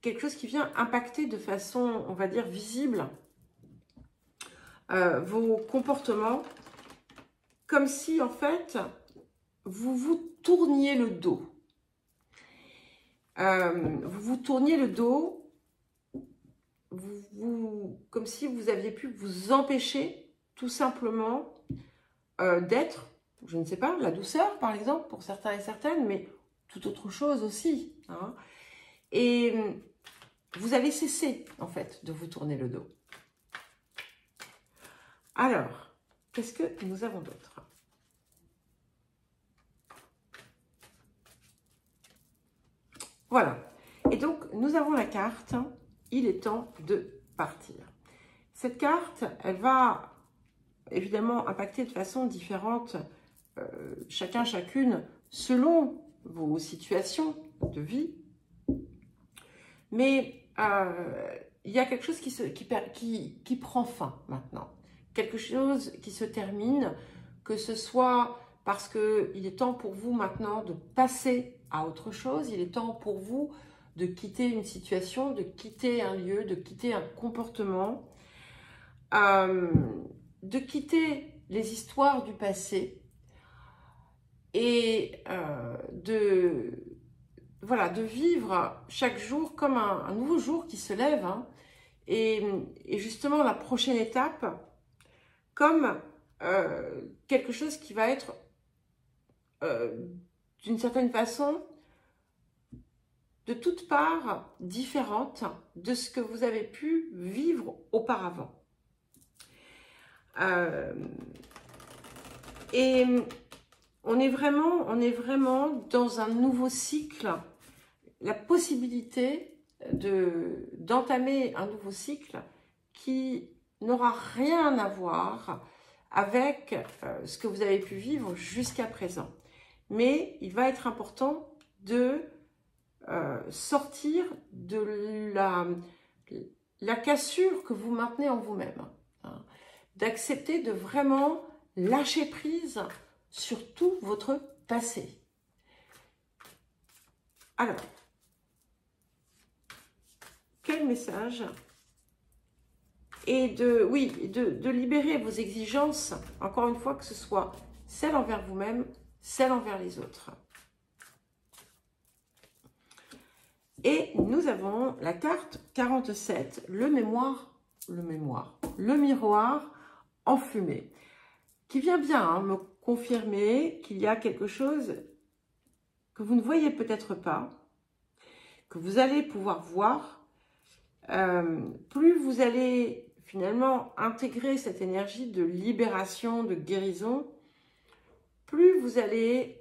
quelque chose qui vient impacter de façon, on va dire, visible vos comportements, comme si en fait vous vous tourniez le dos. Vous vous tourniez le dos, comme si vous aviez pu vous empêcher tout simplement d'être, je ne sais pas, la douceur par exemple pour certains et certaines, mais tout autre chose aussi, hein. Et vous avez cessé en fait de vous tourner le dos. Alors, qu'est-ce que nous avons d'autre? Voilà. Et donc, nous avons la carte « Il est temps de partir ». Cette carte, elle va évidemment impacter de façon différente chacun, chacune, selon vos situations de vie. Mais il y a quelque chose qui prend fin maintenant. Quelque chose qui se termine, que ce soit parce qu'il est temps pour vous maintenant de passer à autre chose, il est temps pour vous de quitter une situation, de quitter un lieu, de quitter un comportement, de quitter les histoires du passé et voilà, de vivre chaque jour comme un nouveau jour qui se lève, hein, et justement la prochaine étape comme quelque chose qui va être d'une certaine façon de toutes parts différente de ce que vous avez pu vivre auparavant. Et on est vraiment dans un nouveau cycle, la possibilité d'entamer un nouveau cycle qui n'aura rien à voir avec ce que vous avez pu vivre jusqu'à présent. Mais il va être important de sortir de la cassure que vous maintenez en vous-même, hein, d'accepter de vraiment lâcher prise sur tout votre passé. Alors, quel message? Et de libérer vos exigences, encore une fois, que ce soit celles envers vous-même, celles envers les autres. Et nous avons la carte 47, le miroir enfumé, qui vient bien me confirmer qu'il y a quelque chose que vous ne voyez peut-être pas, que vous allez pouvoir voir. Plus vous allez finalement intégrer cette énergie de libération, de guérison, plus vous allez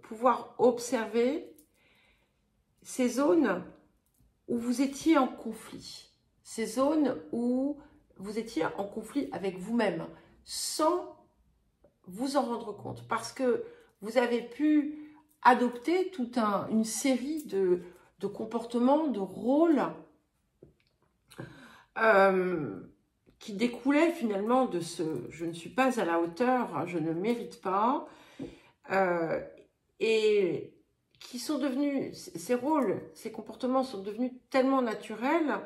pouvoir observer ces zones où vous étiez en conflit, ces zones où vous étiez en conflit avec vous-même, sans vous en rendre compte, parce que vous avez pu adopter toute une série de comportements, de rôles qui découlaient finalement de ce « je ne suis pas à la hauteur, je ne mérite pas », et qui sont devenus, ces rôles, ces comportements sont devenus tellement naturels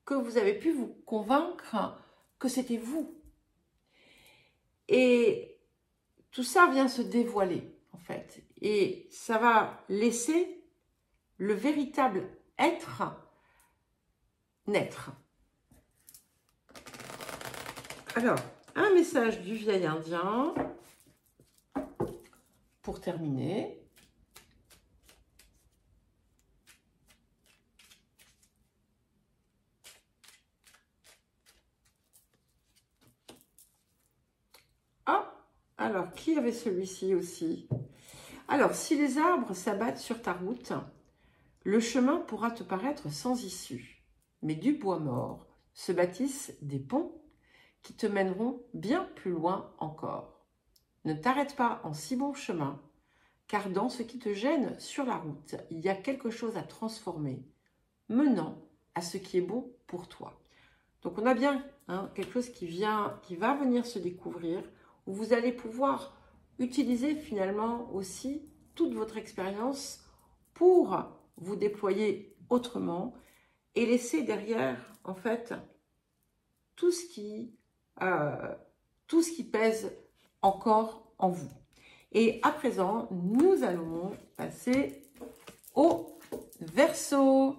que vous avez pu vous convaincre que c'était vous. Et tout ça vient se dévoiler, en fait. Et ça va laisser le véritable être naître. Alors, un message du vieil indien pour terminer. Ah, alors, qui avait celui-ci aussi? Alors, si les arbres s'abattent sur ta route, le chemin pourra te paraître sans issue. Mais du bois mort se bâtissent des ponts qui te mèneront bien plus loin encore. Ne t'arrête pas en si bon chemin, car dans ce qui te gêne sur la route, il y a quelque chose à transformer, menant à ce qui est bon pour toi. Donc on a bien quelque chose qui va venir se découvrir, où vous allez pouvoir utiliser finalement aussi toute votre expérience pour vous déployer autrement et laisser derrière en fait tout ce qui pèse encore en vous. Et à présent, nous allons passer au Verseau.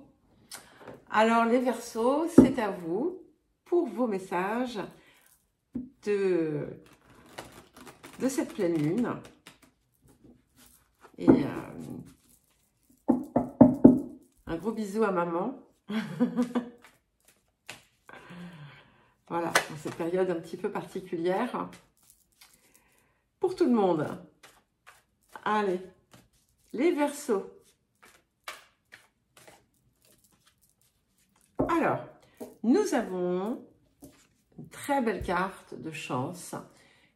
Alors les Verseaux, c'est à vous pour vos messages de cette pleine lune. Et un gros bisou à maman. Voilà, dans cette période un petit peu particulière. Pour tout le monde. Allez, les Verseaux. Alors, nous avons une très belle carte de chance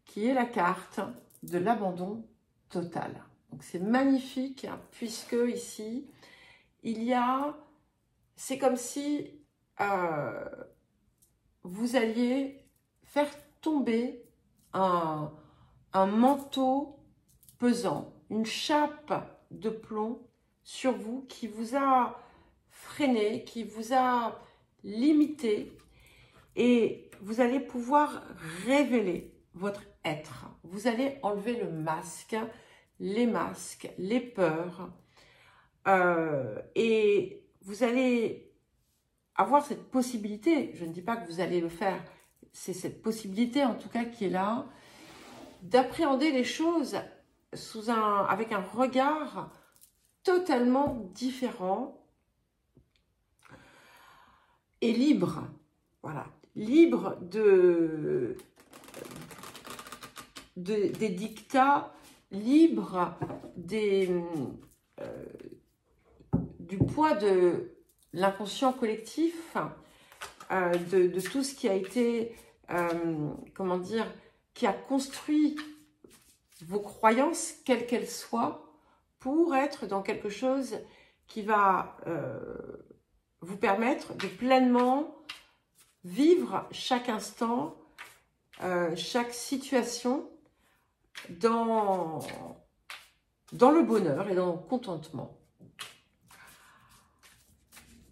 qui est la carte de l'abandon total. Donc c'est magnifique puisque ici, c'est comme si vous alliez faire tomber un manteau pesant, une chape de plomb sur vous qui vous a freiné, qui vous a limité, et vous allez pouvoir révéler votre être. Vous allez enlever le masque, les peurs, et vous allez avoir cette possibilité, je ne dis pas que vous allez le faire, c'est cette possibilité en tout cas qui est là, d'appréhender les choses avec un regard totalement différent et libre. Voilà, libre des dictats, libre du poids de l'inconscient collectif, de tout ce qui a été, comment dire, qui a construit vos croyances, quelles qu'elles soient, pour être dans quelque chose qui va vous permettre de pleinement vivre chaque instant, chaque situation dans le bonheur et dans le contentement.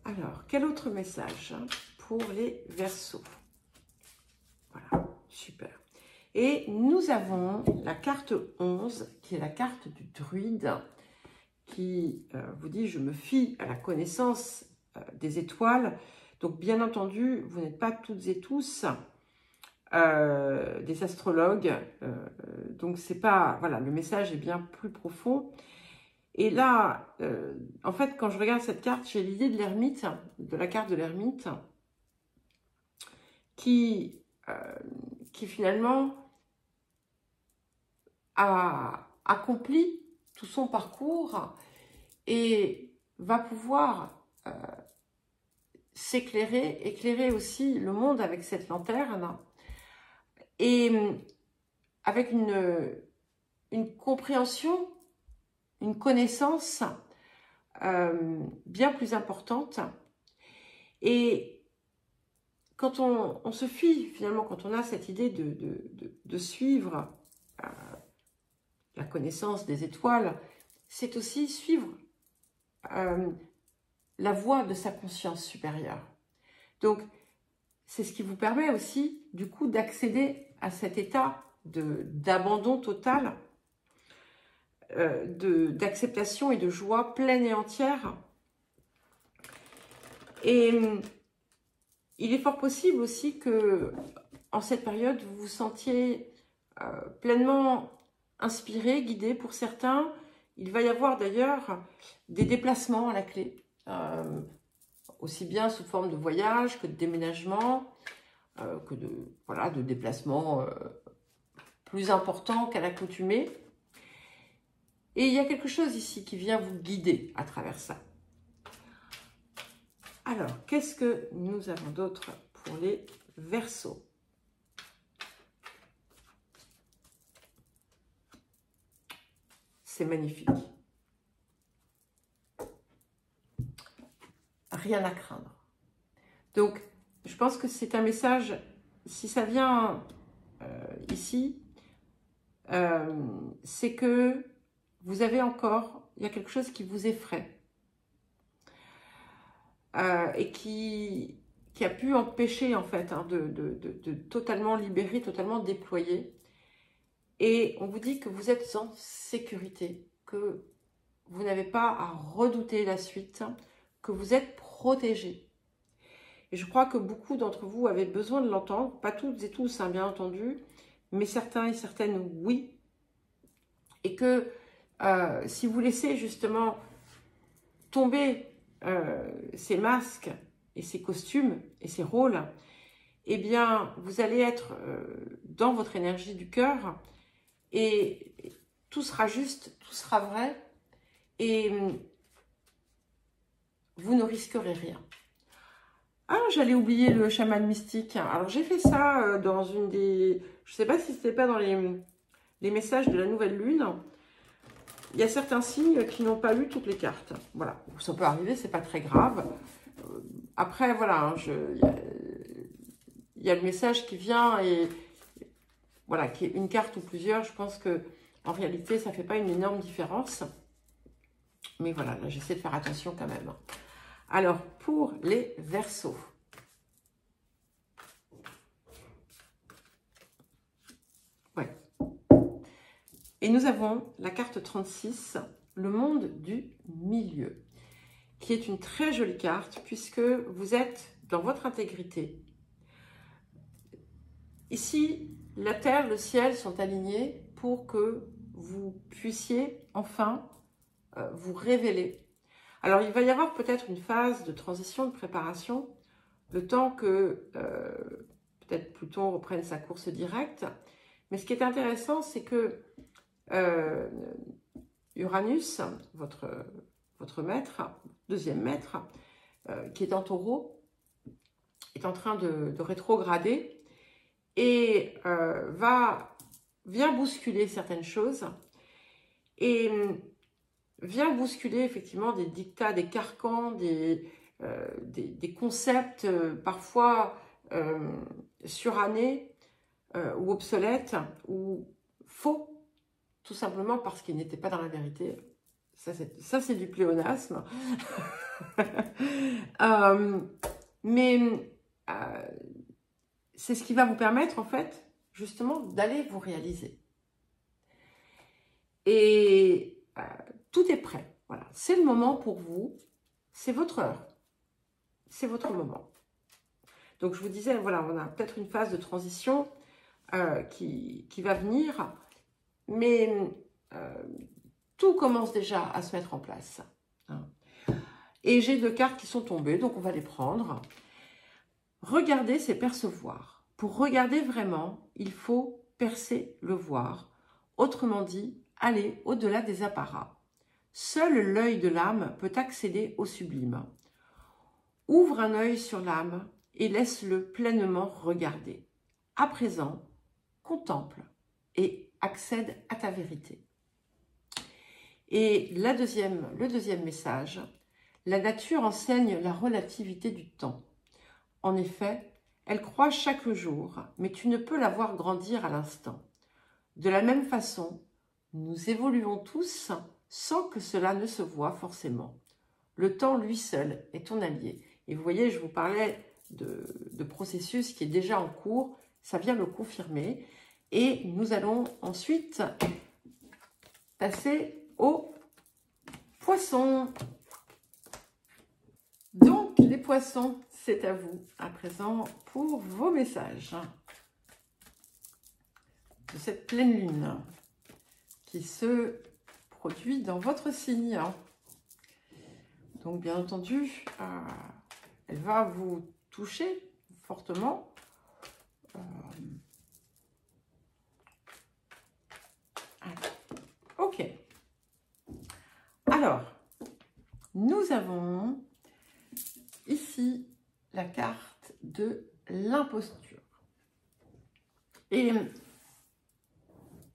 Alors, quel autre message pour les Verseaux? Voilà, super. Et nous avons la carte 11, qui est la carte du druide, qui vous dit « Je me fie à la connaissance des étoiles ». Donc, bien entendu, vous n'êtes pas toutes et tous des astrologues. Donc, c'est pas... Voilà, le message est bien plus profond. Et là, en fait, quand je regarde cette carte, j'ai l'idée de l'ermite, de la carte de l'ermite, qui finalement a accompli tout son parcours et va pouvoir s'éclairer, éclairer aussi le monde avec cette lanterne et avec une compréhension, une connaissance bien plus importante. Et quand on se fie, finalement, quand on a cette idée de suivre la connaissance des étoiles, c'est aussi suivre la voie de sa conscience supérieure. Donc, c'est ce qui vous permet aussi, du coup, d'accéder à cet état d'abandon total, d'acceptation et de joie pleine et entière. Et il est fort possible aussi que, en cette période, vous vous sentiez pleinement inspiré, guidé. Pour certains, il va y avoir d'ailleurs des déplacements à la clé, aussi bien sous forme de voyage que de déménagement, que de déplacements plus importants qu'à l'accoutumée. Et il y a quelque chose ici qui vient vous guider à travers ça. Alors, qu'est-ce que nous avons d'autre pour les Verseaux? C'est magnifique. Rien à craindre. Donc, je pense que c'est un message, si ça vient ici, c'est que vous avez encore, il y a quelque chose qui vous effraie et qui a pu empêcher en fait de totalement libérer, totalement déployer. Et on vous dit que vous êtes en sécurité, que vous n'avez pas à redouter la suite, que vous êtes protégé. Et je crois que beaucoup d'entre vous avaient besoin de l'entendre, pas toutes et tous, hein, bien entendu, mais certains et certaines, oui. Et que si vous laissez justement tomber ces masques et ces costumes et ces rôles, eh bien, vous allez être dans votre énergie du cœur et tout sera juste, tout sera vrai et vous ne risquerez rien. Ah, j'allais oublier le chaman mystique. Alors, j'ai fait ça dans une des... Je ne sais pas si c'était pas dans les messages de la nouvelle lune. Il y a certains signes qui n'ont pas lu toutes les cartes. Voilà, ça peut arriver, c'est pas très grave. Après, voilà, il y a le message qui vient et voilà, qui est une carte ou plusieurs. Je pense que en réalité, ça fait pas une énorme différence. Mais voilà, là, j'essaie de faire attention quand même. Alors, pour les Verseaux. Ouais. Et nous avons la carte 36, le monde du milieu, qui est une très jolie carte puisque vous êtes dans votre intégrité. Ici, la terre, le ciel sont alignés pour que vous puissiez enfin vous révéler. Alors, il va y avoir peut-être une phase de transition, de préparation, le temps que peut-être Pluton reprenne sa course directe. Mais ce qui est intéressant, c'est que Uranus, votre maître, deuxième maître, qui est en Taureau, est en train de rétrograder et vient bousculer certaines choses et vient bousculer effectivement des dictats, des carcans, des concepts parfois surannés ou obsolètes ou faux, tout simplement parce qu'ils n'étaient pas dans la vérité. Ça c'est du pléonasme. Mais c'est ce qui va vous permettre en fait justement d'aller vous réaliser. Et tout est prêt. Voilà, c'est le moment pour vous. C'est votre heure. C'est votre moment. Donc je vous disais, voilà, on a peut-être une phase de transition qui va venir, mais tout commence déjà à se mettre en place. Hein. Et j'ai deux cartes qui sont tombées, donc on va les prendre. Regarder, c'est percevoir. Pour regarder vraiment, il faut percer le voir autrement dit, aller au-delà des apparats. Seul l'œil de l'âme peut accéder au sublime. Ouvre un œil sur l'âme et laisse-le pleinement regarder. À présent, contemple et accède à ta vérité. Et le deuxième message, la nature enseigne la relativité du temps. En effet, elle croît chaque jour, mais tu ne peux la voir grandir à l'instant. De la même façon, nous évoluons tous sans que cela ne se voie forcément. Le temps, lui seul, est ton allié. Et vous voyez, je vous parlais de processus qui est déjà en cours, ça vient le confirmer. Et nous allons ensuite passer aux poissons. Donc, les poissons, c'est à vous à présent pour vos messages de cette pleine lune qui se produit dans votre signe. Donc, bien entendu, elle va vous toucher fortement. Ok. Alors, nous avons ici la carte de l'imposture. Et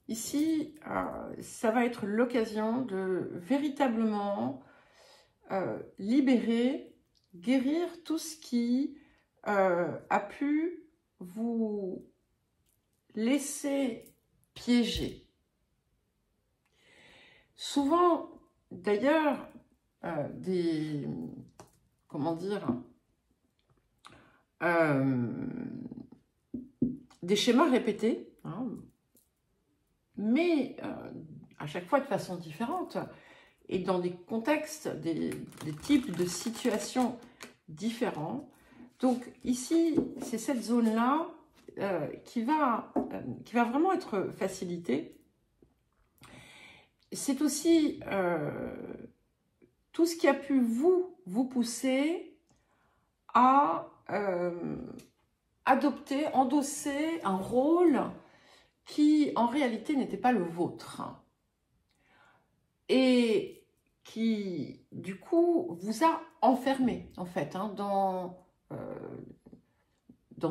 ici, ça va être l'occasion de véritablement libérer, guérir tout ce qui a pu vous laisser piéger. Souvent, d'ailleurs, des schémas répétés, hein, mais à chaque fois de façon différente et dans des contextes, des types de situations différents. Donc ici, c'est cette zone-là qui va vraiment être facilitée. C'est aussi tout ce qui a pu vous pousser à adopter, endosser un rôle qui en réalité n'était pas le vôtre et qui du coup vous a enfermé en fait hein, dans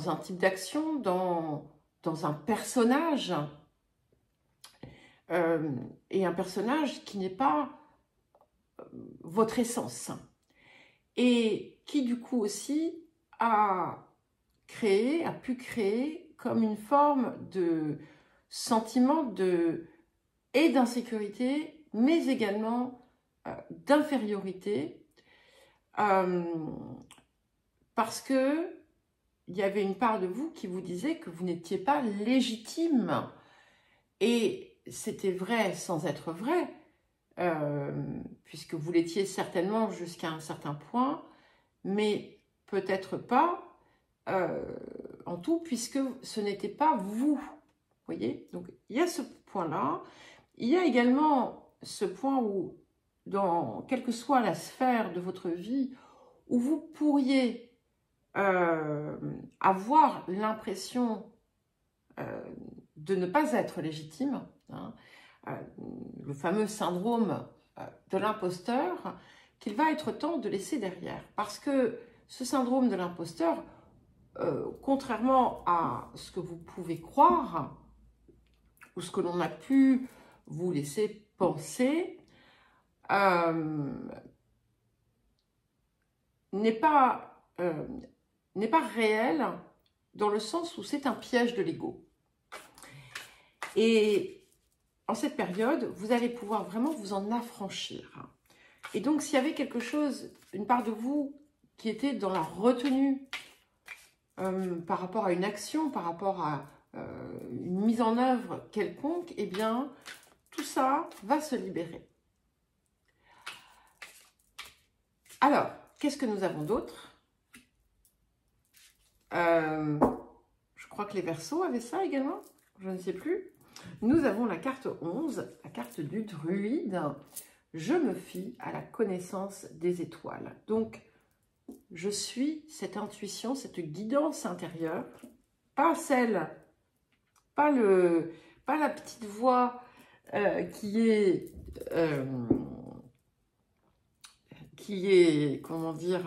un type d'action, dans un personnage et un personnage qui n'est pas votre essence et qui du coup aussi a pu créer comme une forme de sentiment d'insécurité, mais également d'infériorité, parce que il y avait une part de vous qui vous disait que vous n'étiez pas légitime. Et c'était vrai sans être vrai, puisque vous l'étiez certainement jusqu'à un certain point, mais peut-être pas en tout, puisque ce n'était pas vous. Voyez, donc il y a ce point-là. Il y a également ce point où, dans quelle que soit la sphère de votre vie, où vous pourriez avoir l'impression de ne pas être légitime, hein, le fameux syndrome de l'imposteur, qu'il va être temps de laisser derrière. Parce que ce syndrome de l'imposteur, contrairement à ce que vous pouvez croire, ou ce que l'on a pu vous laisser penser, n'est pas réel dans le sens où c'est un piège de l'ego. Et en cette période, vous allez pouvoir vraiment vous en affranchir. Et donc, s'il y avait quelque chose, une part de vous qui était dans la retenue par rapport à une action, par rapport à une mise en œuvre quelconque, eh bien, tout ça va se libérer. Alors, qu'est-ce que nous avons d'autre? Je crois que les Verseaux avaient ça également, je ne sais plus. Nous avons la carte 11, la carte du druide. Je me fie à la connaissance des étoiles. Donc, je suis cette intuition, cette guidance intérieure, pas la petite voix qui est, comment dire,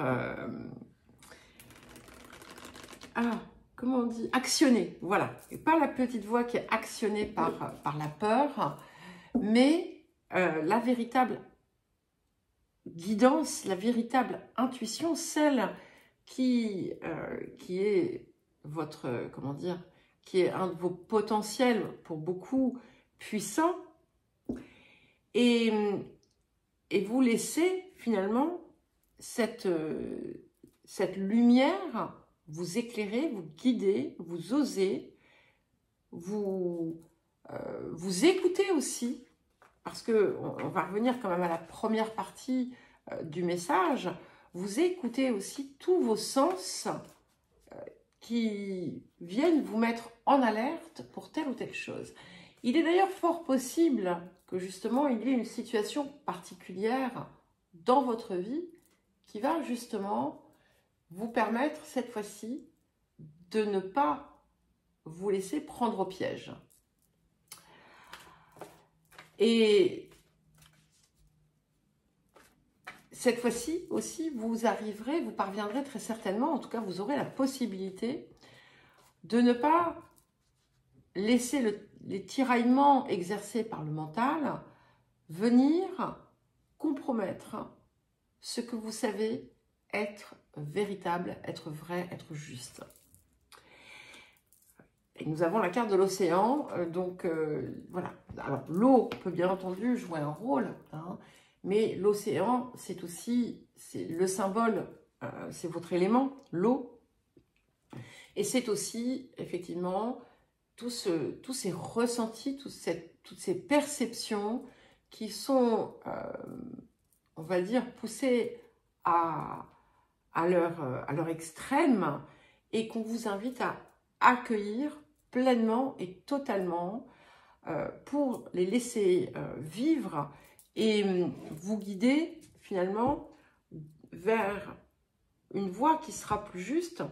comment on dit, actionnée, voilà. Et pas la petite voix qui est actionnée par la peur, mais la véritable guidance, la véritable intuition, celle qui est votre, comment dire, qui est un de vos potentiels pour beaucoup puissants, et vous laissez finalement cette lumière vous éclairer, vous guider, vous oser, vous écoutez aussi, parce qu'on va revenir quand même à la première partie du message, vous écoutez aussi tous vos sens qui viennent vous mettre en alerte pour telle ou telle chose. Il est d'ailleurs fort possible que justement il y ait une situation particulière dans votre vie qui va justement vous permettre cette fois-ci de ne pas vous laisser prendre au piège. Et cette fois-ci aussi, vous parviendrez très certainement, en tout cas vous aurez la possibilité de ne pas laisser les tiraillements exercés par le mental venir compromettre ce que vous savez être véritable, être vrai, être juste. Et nous avons la carte de l'océan, donc voilà. Alors l'eau peut bien entendu jouer un rôle, hein, mais l'océan c'est aussi le symbole, c'est votre élément, l'eau. Et c'est aussi effectivement tous ces ressentis, toutes ces perceptions qui sont, on va dire, poussées à leur extrême et qu'on vous invite à accueillir pleinement et totalement pour les laisser vivre et vous guider finalement vers une voie qui sera plus juste.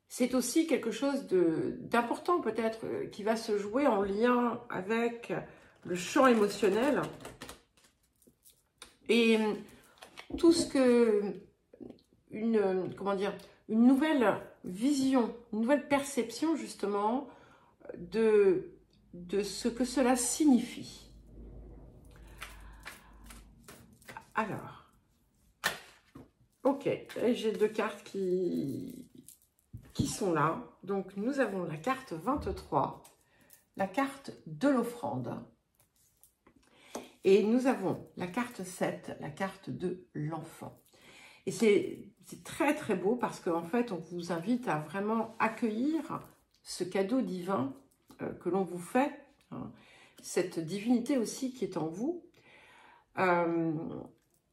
C'est aussi quelque chose d'important peut-être qui va se jouer en lien avec le champ émotionnel et tout ce que comment dire, une nouvelle vision, une nouvelle perception justement de ce que cela signifie. Alors, ok, j'ai deux cartes qui sont là. Donc nous avons la carte 23, la carte de l'offrande. Et nous avons la carte 7, la carte de l'enfant. Et c'est très très beau parce qu'en fait, on vous invite à vraiment accueillir ce cadeau divin que l'on vous fait, hein, cette divinité aussi qui est en vous,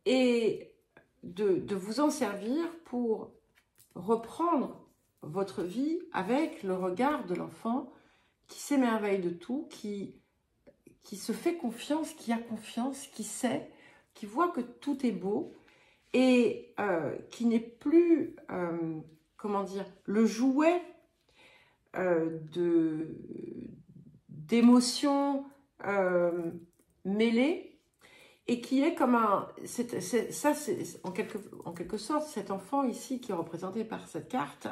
et de vous en servir pour reprendre votre vie avec le regard de l'enfant qui s'émerveille de tout, qui se fait confiance, qui a confiance, qui sait, qui voit que tout est beau et qui n'est plus, comment dire, le jouet d'émotions mêlées et qui est comme un... ça, c'est en quelque sorte, cet enfant ici qui est représenté par cette carte,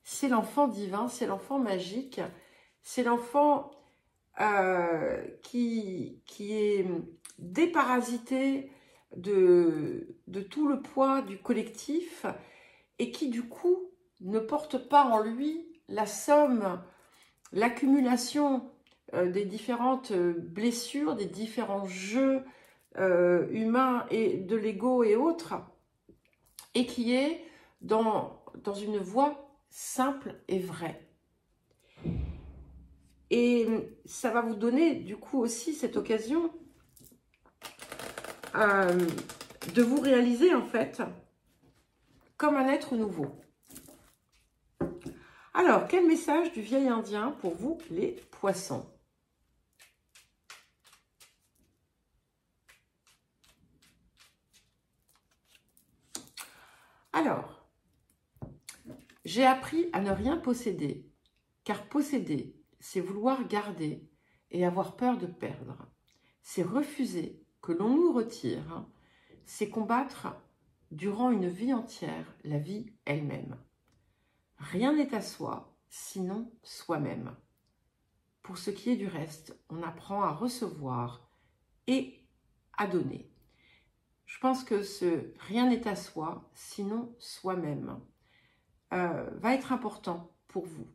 c'est l'enfant divin, c'est l'enfant magique, c'est l'enfant qui est déparasité de tout le poids du collectif et qui du coup ne porte pas en lui la somme, l'accumulation des différentes blessures, des différents jeux humains et de l'ego et autres, et qui est dans une voie simple et vraie. Et ça va vous donner du coup aussi cette occasion de vous réaliser en fait comme un être nouveau. Alors, quel message du vieil indien pour vous les poissons? Alors, j'ai appris à ne rien posséder, car posséder, c'est vouloir garder, et avoir peur de perdre. C'est refuser que l'on nous retire, c'est combattre durant une vie entière la vie elle-même. Rien n'est à soi, sinon soi-même. Pour ce qui est du reste, on apprend à recevoir et à donner. Je pense que ce rien n'est à soi, sinon soi-même, va être important pour vous.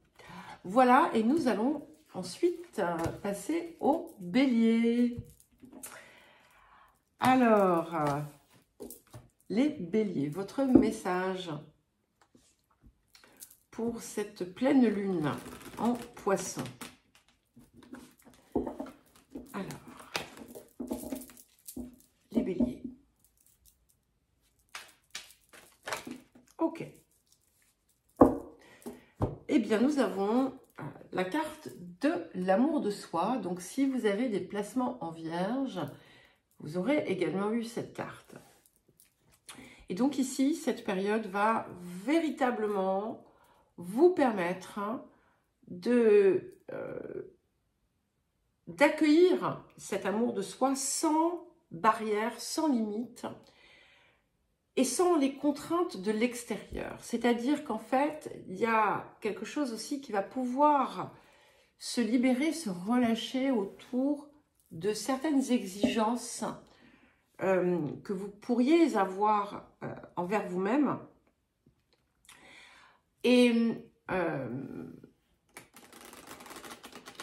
Voilà, et nous allons ensuite passer au Bélier. Alors, les Béliers, votre message pour cette pleine lune en Poisson. Alors, les Béliers. Ok. Eh bien, nous avons la carte de l'amour de soi. Donc, si vous avez des placements en Vierge, vous aurez également eu cette carte. Et donc ici, cette période va véritablement vous permettre d'accueillir cet amour de soi sans barrière, sans limite et sans les contraintes de l'extérieur. C'est-à-dire qu'en fait, il y a quelque chose aussi qui va pouvoir se libérer, se relâcher autour de certaines exigences que vous pourriez avoir envers vous-même. Et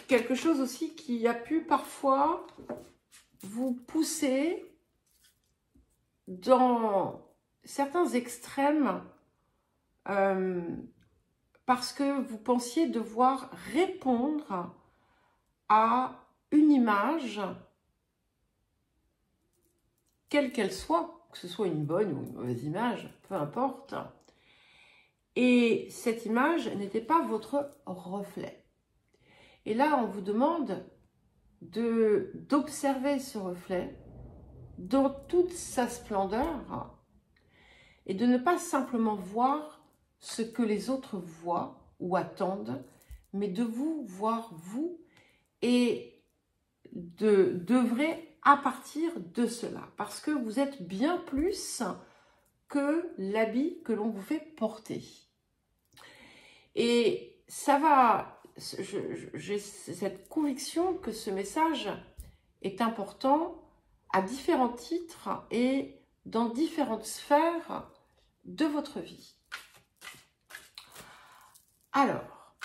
quelque chose aussi qui a pu parfois vous pousser dans certains extrêmes parce que vous pensiez devoir répondre à une image, quelle qu'elle soit, que ce soit une bonne ou une mauvaise image, peu importe. Et cette image n'était pas votre reflet. Et là, on vous demande d'observer ce reflet dans toute sa splendeur et de ne pas simplement voir ce que les autres voient ou attendent, mais de vous voir vous et d'œuvrer à partir de cela. Parce que vous êtes bien plus que l'habit que l'on vous fait porter. Et ça va, j'ai cette conviction que ce message est important à différents titres et dans différentes sphères de votre vie. Alors,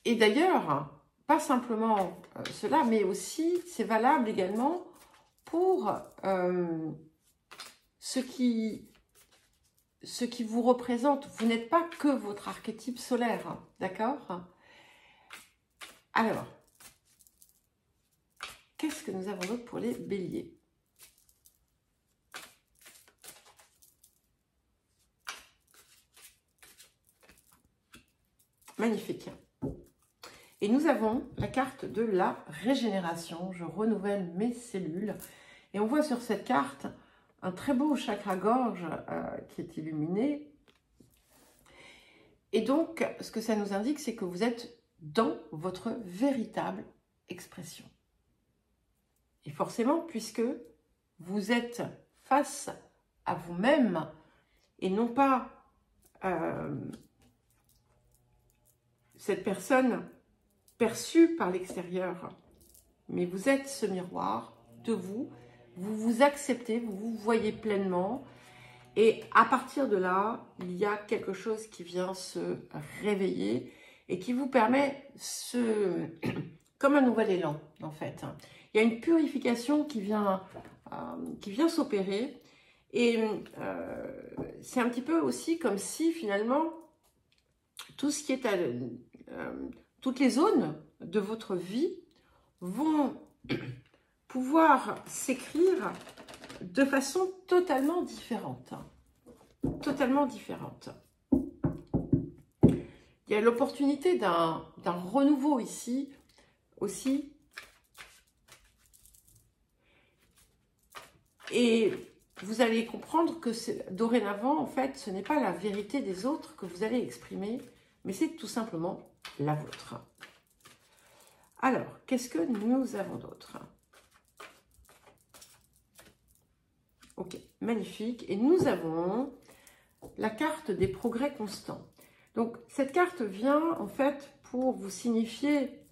et d'ailleurs, pas simplement cela, mais aussi c'est valable également pour ce qui vous représente. Vous n'êtes pas que votre archétype solaire, d'accord? Alors, qu'est-ce que nous avons d'autre pour les béliers? Magnifique. Et nous avons la carte de la régénération. Je renouvelle mes cellules. Et on voit sur cette carte un très beau chakra-gorge qui est illuminé. Et donc, ce que ça nous indique, c'est que vous êtes dans votre véritable expression. Et forcément, puisque vous êtes face à vous-même et non pas cette personne perçue par l'extérieur, mais vous êtes ce miroir de vous, vous vous acceptez, vous vous voyez pleinement, et à partir de là, il y a quelque chose qui vient se réveiller et qui vous permet comme un nouvel élan, en fait. Il y a une purification qui vient s'opérer, et c'est un petit peu aussi comme si finalement tout ce qui est toutes les zones de votre vie vont pouvoir s'écrire de façon totalement différente. Totalement différente. Il y a l'opportunité d'un renouveau ici aussi. Et vous allez comprendre que dorénavant, en fait, ce n'est pas la vérité des autres que vous allez exprimer, mais c'est tout simplement la vôtre. Alors, qu'est-ce que nous avons d'autre? Ok, magnifique. Et nous avons la carte des progrès constants. Donc, cette carte vient en fait pour vous signifier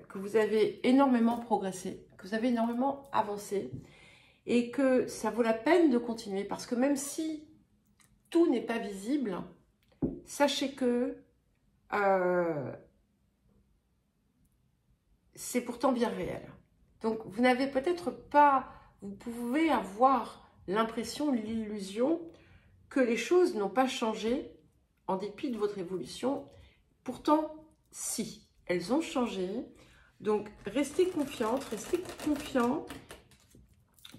que vous avez énormément progressé, que vous avez énormément avancé et que ça vaut la peine de continuer parce que même si tout n'est pas visible, sachez que c'est pourtant bien réel. Donc, vous n'avez peut-être pas, vous pouvez avoir l'impression, l'illusion que les choses n'ont pas changé en dépit de votre évolution. Pourtant, si, elles ont changé. Donc, restez confiante, restez confiant.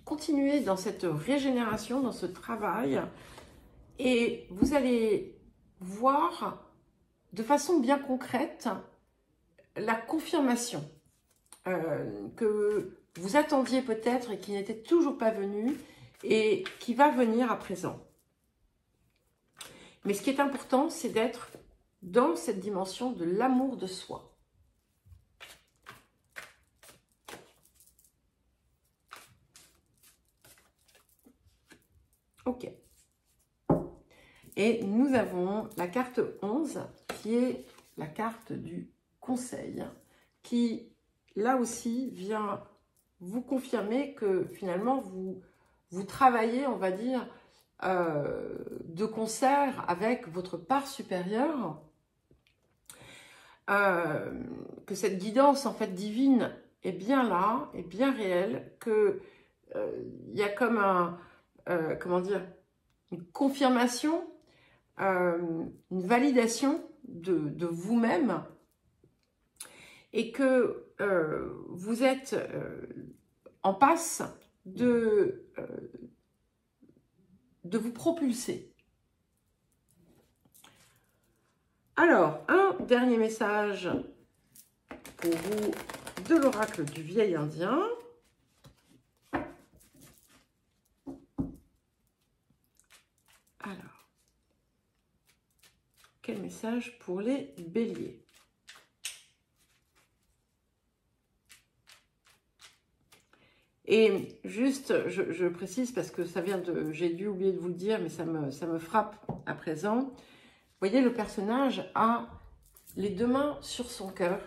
Continuez dans cette régénération, dans ce travail. Et vous allez voir de façon bien concrète la confirmation que vous attendiez peut-être et qui n'était toujours pas venue et qui va venir à présent. Mais ce qui est important, c'est d'être dans cette dimension de l'amour de soi. Ok. Et nous avons la carte 11, qui est la carte du conseil, qui, là aussi, vient vous confirmer que finalement, vous travaillez, on va dire, de concert avec votre part supérieure, que cette guidance, en fait, divine est bien là, est bien réelle, que il y a comme un, comment dire, une confirmation, une validation de vous-même et que vous êtes en passe de vous propulser. Alors, un dernier message pour vous de l'oracle du vieil indien. Alors, quel message pour les béliers? Et juste, je précise parce que ça vient de... J'ai dû oublier de vous le dire, mais ça me frappe à présent. Vous voyez, le personnage a les deux mains sur son cœur.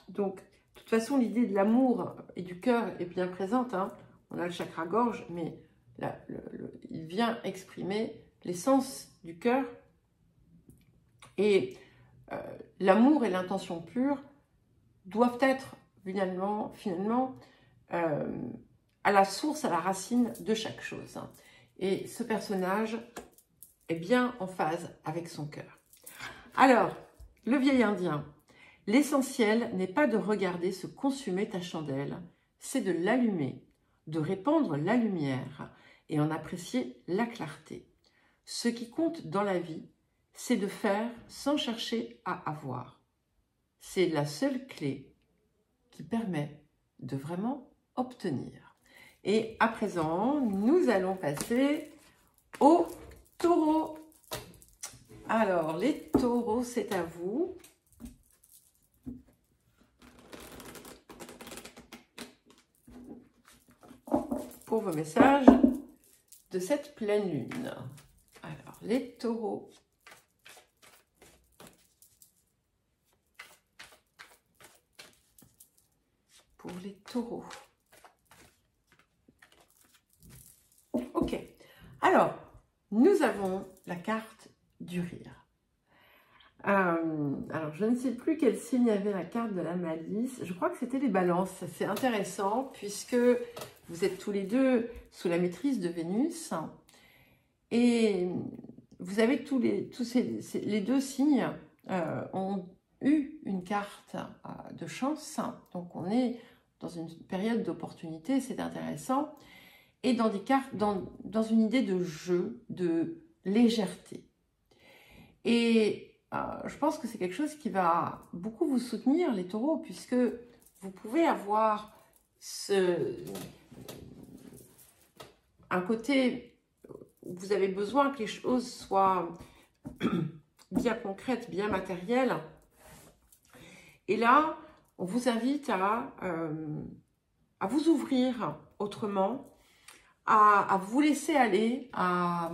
Donc, de toute façon, l'idée de l'amour et du cœur est bien présente. Hein. On a le chakra gorge, mais là, il vient exprimer l'essence du cœur. Et l'amour et l'intention pure doivent être finalement à la source, à la racine de chaque chose. Et ce personnage est bien en phase avec son cœur. Alors, le vieil indien, l'essentiel n'est pas de regarder se consumer ta chandelle, c'est de l'allumer, de répandre la lumière et en apprécier la clarté. Ce qui compte dans la vie, c'est de faire sans chercher à avoir. C'est la seule clé qui permet de vraiment obtenir. Et à présent, nous allons passer au taureau. Alors, les taureaux, c'est à vous. Pour vos messages de cette pleine lune. Alors, les taureaux. Pour les taureaux. Ok. Alors, nous avons la carte du rire. Alors, je ne sais plus quel signe avait la carte de la malice. Je crois que c'était les balances. C'est intéressant puisque vous êtes tous les deux sous la maîtrise de Vénus. Et vous avez les deux signes ont eu une carte de chance. Donc, on est dans une période d'opportunité. C'est intéressant. Et dans des cartes, dans une idée de jeu, de légèreté. Et je pense que c'est quelque chose qui va beaucoup vous soutenir, les taureaux, puisque vous pouvez avoir un côté où vous avez besoin que les choses soient bien concrètes, bien matérielles. Et là, on vous invite à vous ouvrir autrement, à vous laisser aller à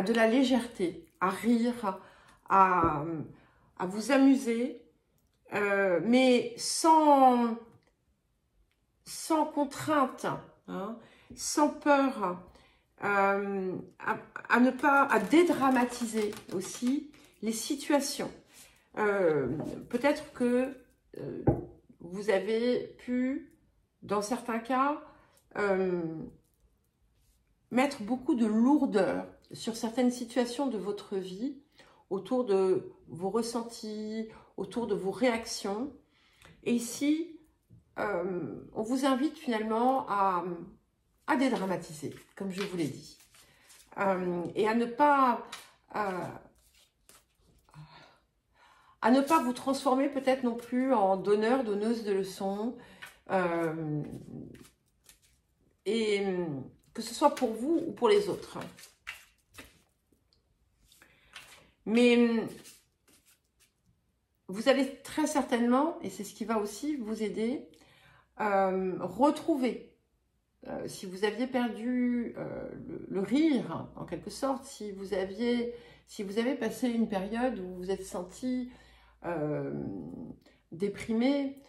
de la légèreté, à rire, à vous amuser, mais sans contrainte, hein, sans peur, à ne pas, à dédramatiser aussi les situations. Peut-être que vous avez pu, dans certains cas, mettre beaucoup de lourdeur sur certaines situations de votre vie, autour de vos ressentis, autour de vos réactions. Et ici, on vous invite finalement à dédramatiser, comme je vous l'ai dit, et à ne pas vous transformer peut-être non plus en donneur, donneuse de leçons, et que ce soit pour vous ou pour les autres. Mais vous allez très certainement, et c'est ce qui va aussi vous aider, retrouver, si vous aviez perdu le rire, en quelque sorte, si vous avez passé une période où vous vous êtes senti déprimé,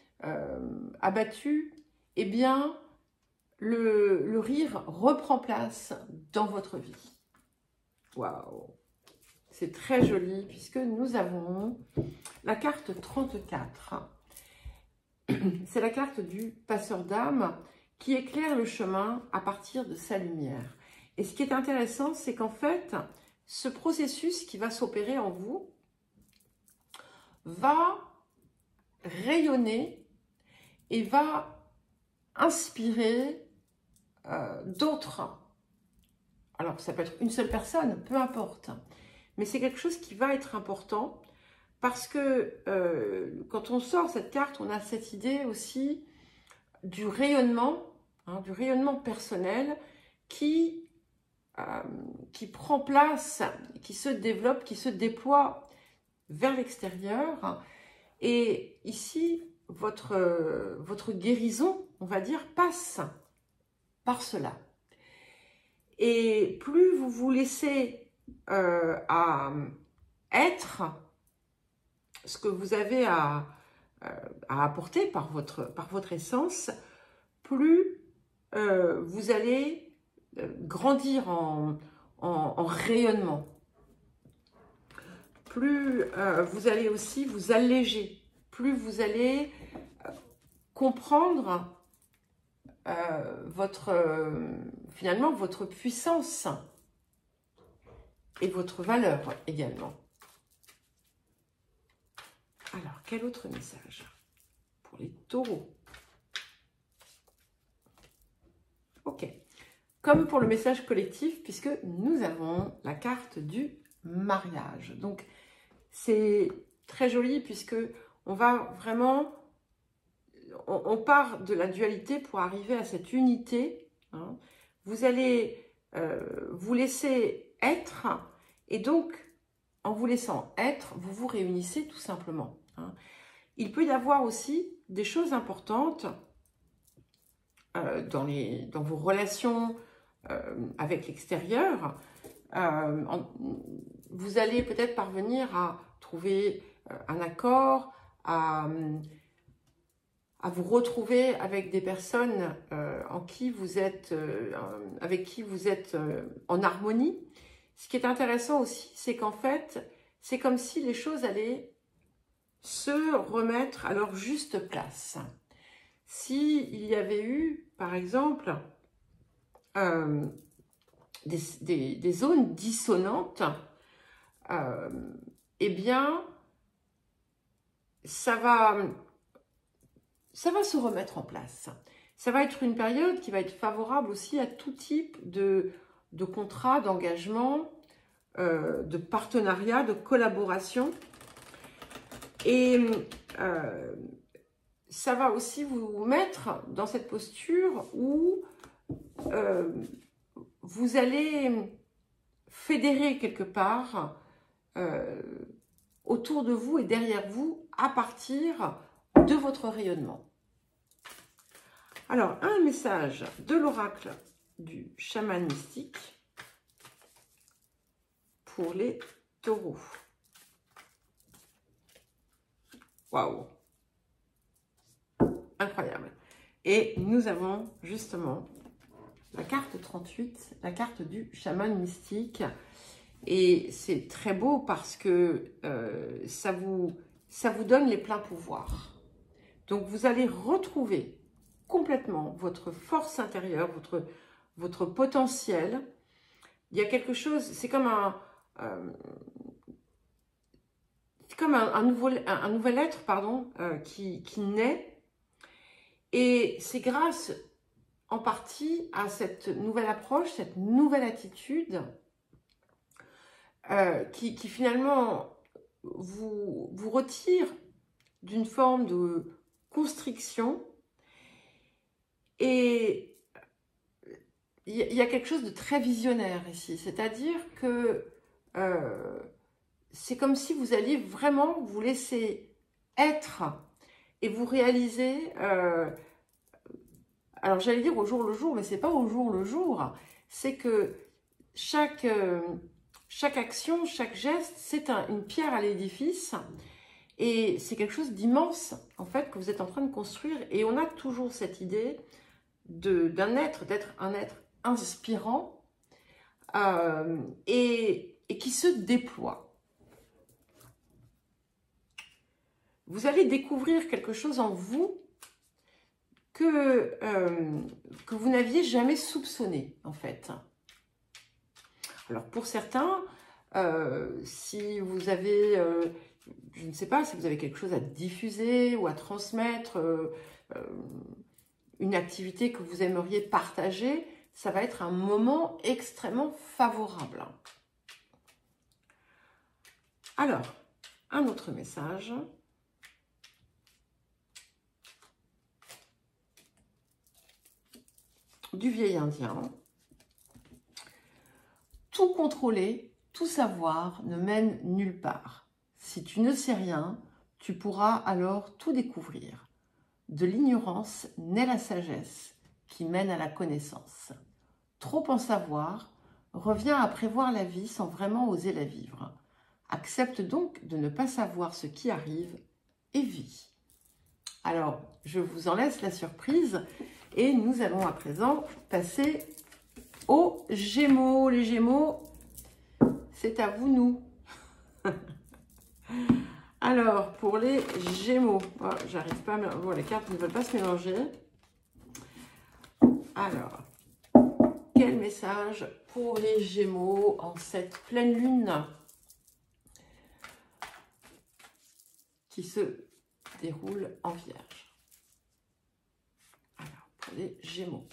abattu, eh bien, le rire reprend place dans votre vie. Waouh! C'est très joli puisque nous avons la carte 34. C'est la carte du passeur d'âme qui éclaire le chemin à partir de sa lumière. Et ce qui est intéressant, c'est qu'en fait, ce processus qui va s'opérer en vous va rayonner et va inspirer d'autres. Alors, ça peut être une seule personne, peu importe. Mais c'est quelque chose qui va être important parce que quand on sort cette carte, on a cette idée aussi du rayonnement personnel qui prend place, qui se développe, qui se déploie vers l'extérieur. Et ici, votre guérison, on va dire, passe par cela. Et plus vous vous laissez à être ce que vous avez à apporter par votre essence, plus vous allez grandir en rayonnement. Plus vous allez aussi vous alléger, plus vous allez comprendre finalement votre puissance et votre valeur également. Alors, quel autre message pour les taureaux? Ok. Comme pour le message collectif, puisque nous avons la carte du mariage. Donc, c'est très joli puisque on va vraiment... On part de la dualité pour arriver à cette unité. Hein. Vous allez vous laisser être et donc, en vous laissant être, vous vous réunissez tout simplement. Hein. Il peut y avoir aussi des choses importantes dans vos relations avec l'extérieur. Vous allez peut-être parvenir à trouver un accord, à vous retrouver avec des personnes avec qui vous êtes en harmonie. Ce qui est intéressant aussi, c'est qu'en fait, c'est comme si les choses allaient se remettre à leur juste place. S'il y avait eu, par exemple, des zones dissonantes, eh bien, ça va se remettre en place. Ça va être une période qui va être favorable aussi à tout type de contrat, d'engagement, de partenariat, de collaboration. Et ça va aussi vous mettre dans cette posture où vous allez fédérer quelque part autour de vous et derrière vous à partir de votre rayonnement. Alors, un message de l'oracle du chaman mystique pour les taureaux. Waouh! Incroyable. Et nous avons justement la carte 38, la carte du chaman mystique. Et c'est très beau parce que ça vous donne les pleins pouvoirs. Donc, vous allez retrouver complètement votre force intérieure, votre potentiel. Il y a quelque chose, c'est comme un nouvel être, pardon, qui naît. Et c'est grâce en partie à cette nouvelle approche, cette nouvelle attitude qui finalement vous retire d'une forme de constriction. Et il y a quelque chose de très visionnaire ici, c'est-à-dire que c'est comme si vous alliez vraiment vous laisser être et vous réaliser, alors j'allais dire au jour le jour, mais c'est pas au jour le jour, c'est que chaque action, chaque geste, c'est une pierre à l'édifice et c'est quelque chose d'immense en fait que vous êtes en train de construire. Et on a toujours cette idée d'être un être inspirant et qui se déploie. Vous allez découvrir quelque chose en vous que vous n'aviez jamais soupçonné, en fait. Alors, pour certains, si vous avez, je ne sais pas, si vous avez quelque chose à diffuser ou à transmettre, une activité que vous aimeriez partager, ça va être un moment extrêmement favorable. Alors, un autre message. Du vieil indien. Tout contrôler, tout savoir ne mène nulle part. Si tu ne sais rien, tu pourras alors tout découvrir. De l'ignorance naît la sagesse qui mène à la connaissance. Trop en savoir revient à prévoir la vie sans vraiment oser la vivre. Accepte donc de ne pas savoir ce qui arrive et vis. Alors, je vous en laisse la surprise. Et nous allons à présent passer aux Gémeaux. Les Gémeaux, c'est à vous, nous. Alors, pour les Gémeaux, oh, j'arrive pas à... Bon, les cartes ne veulent pas se mélanger. Alors, quel message pour les Gémeaux en cette pleine lune qui se déroule en Vierge? Les Gémeaux.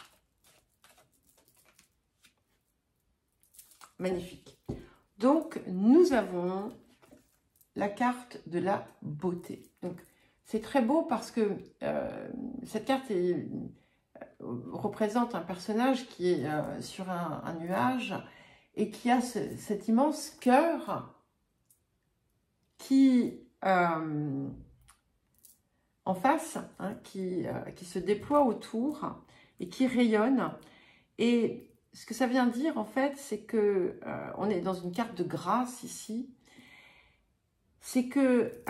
Magnifique. Donc, nous avons la carte de la beauté. Donc, c'est très beau parce que cette carte représente un personnage qui est sur un nuage et qui a cet immense cœur qui... en face, hein, qui se déploie autour et qui rayonne. Et ce que ça vient dire, en fait, c'est que on est dans une carte de grâce ici. C'est que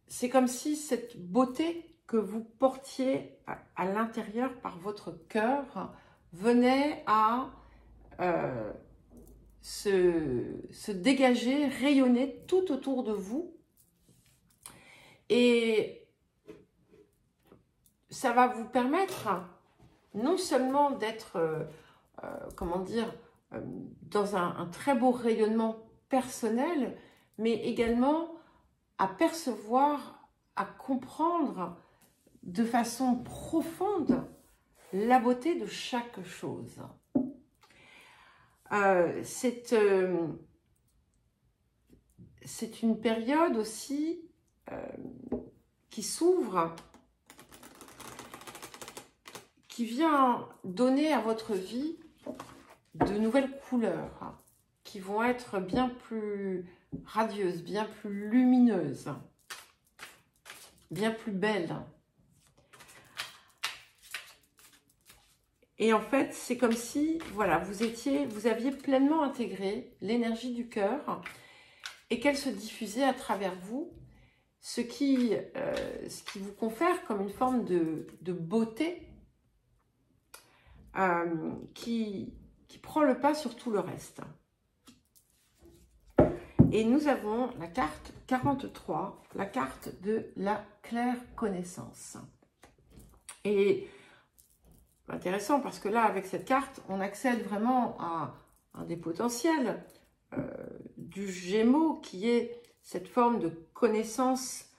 c'est comme si cette beauté que vous portiez à l'intérieur par votre cœur venait à se dégager, rayonner tout autour de vous. Et ça va vous permettre non seulement d'être, comment dire, dans un très beau rayonnement personnel, mais également à percevoir, à comprendre de façon profonde la beauté de chaque chose. C'est une période aussi qui s'ouvre, qui vient donner à votre vie de nouvelles couleurs qui vont être bien plus radieuses, bien plus lumineuses. bien plus belle. Et en fait, c'est comme si, voilà, vous aviez pleinement intégré l'énergie du cœur et qu'elle se diffusait à travers vous, ce qui vous confère comme une forme de beauté qui prend le pas sur tout le reste. Et nous avons la carte 43, la carte de la claire connaissance. Et intéressant parce que là, avec cette carte, on accède vraiment à un des potentiels du Gémeaux qui est cette forme de connaissance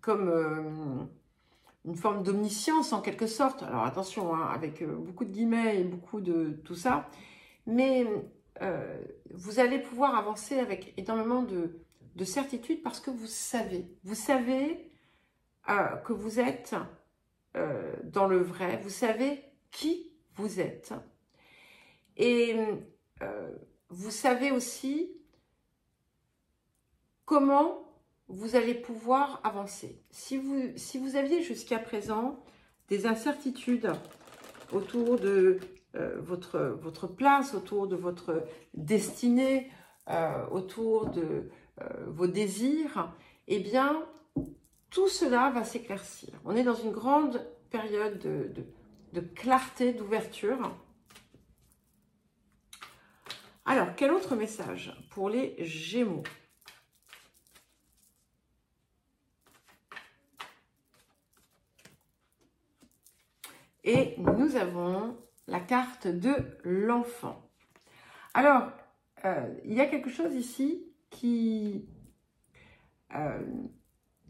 comme une forme d'omniscience en quelque sorte. Alors attention, hein, avec beaucoup de guillemets et beaucoup de tout ça, mais vous allez pouvoir avancer avec énormément de certitude parce que vous savez que vous êtes dans le vrai, vous savez qui vous êtes et vous savez aussi comment vous allez pouvoir avancer. Si vous aviez jusqu'à présent des incertitudes autour de votre place, autour de votre destinée, autour de vos désirs, eh bien, tout cela va s'éclaircir. On est dans une grande période de clarté, d'ouverture. Alors, quel autre message pour les Gémeaux ? Et nous avons la carte de l'enfant. Alors, il y a quelque chose ici qui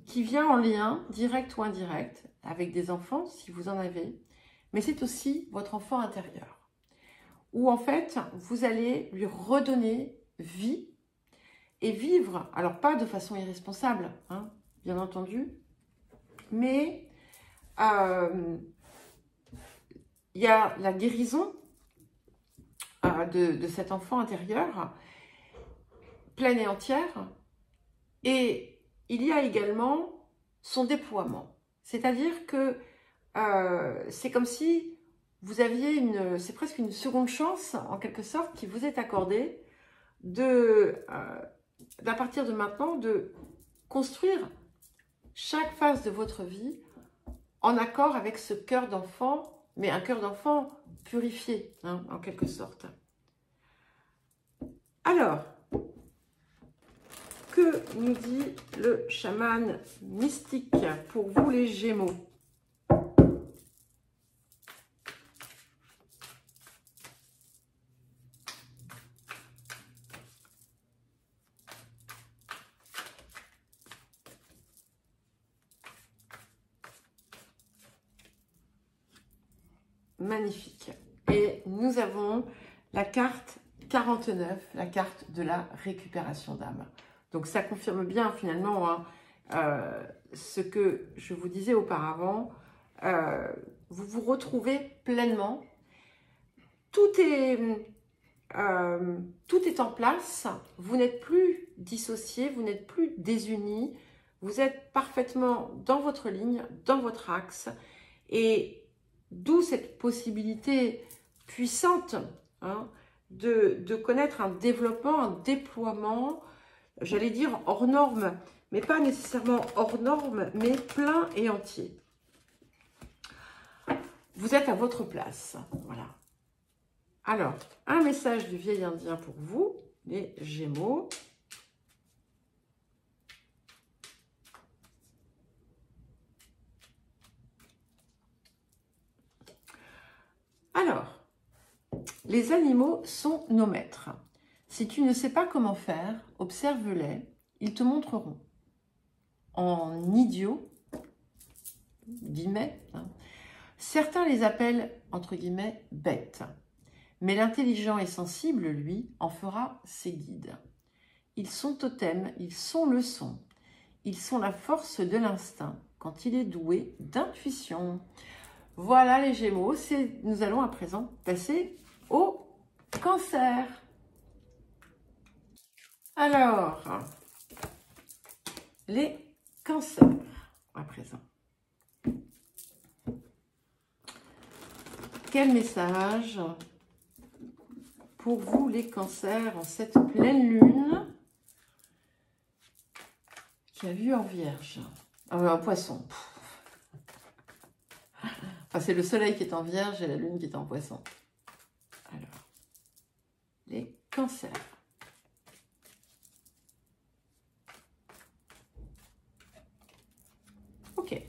vient en lien, direct ou indirect, avec des enfants, si vous en avez, mais c'est aussi votre enfant intérieur, où en fait, vous allez lui redonner vie et vivre, alors pas de façon irresponsable, hein, bien entendu, mais il y a la guérison de cet enfant intérieur, pleine et entière, et il y a également son déploiement. C'est-à-dire que c'est comme si vous aviez c'est presque une seconde chance, en quelque sorte, qui vous est accordée d'à partir de maintenant, de construire chaque phase de votre vie en accord avec ce cœur d'enfant, mais un cœur d'enfant purifié, hein, en quelque sorte. Alors, que nous dit le chaman mystique pour vous les Gémeaux? Magnifique. Et nous avons la carte 49, la carte de la récupération d'âme. Donc ça confirme bien finalement hein, ce que je vous disais auparavant. Vous vous retrouvez pleinement. Tout est en place. Vous n'êtes plus dissociés, vous n'êtes plus désunis. Vous êtes parfaitement dans votre ligne, dans votre axe. Et d'où cette possibilité puissante hein, de connaître un développement, un déploiement, j'allais dire hors norme, mais pas nécessairement hors norme, mais plein et entier. Vous êtes à votre place, voilà. Alors, un message du vieil indien pour vous, les Gémeaux. Alors, les animaux sont nos maîtres. Si tu ne sais pas comment faire, observe-les, ils te montreront. En idiot, guillemets, hein, certains les appellent, entre guillemets, bêtes. Mais l'intelligent et sensible, lui, en fera ses guides. Ils sont totems, ils sont leçons. Ils sont la force de l'instinct quand il est doué d'intuition. Voilà les Gémeaux, nous allons à présent passer au Cancer. Alors, les cancers à présent. Quel message pour vous les cancers en cette pleine lune qui a lieu en Vierge, en Poisson. Enfin, c'est le soleil qui est en Vierge et la lune qui est en Poisson. Alors, les cancers. Ok.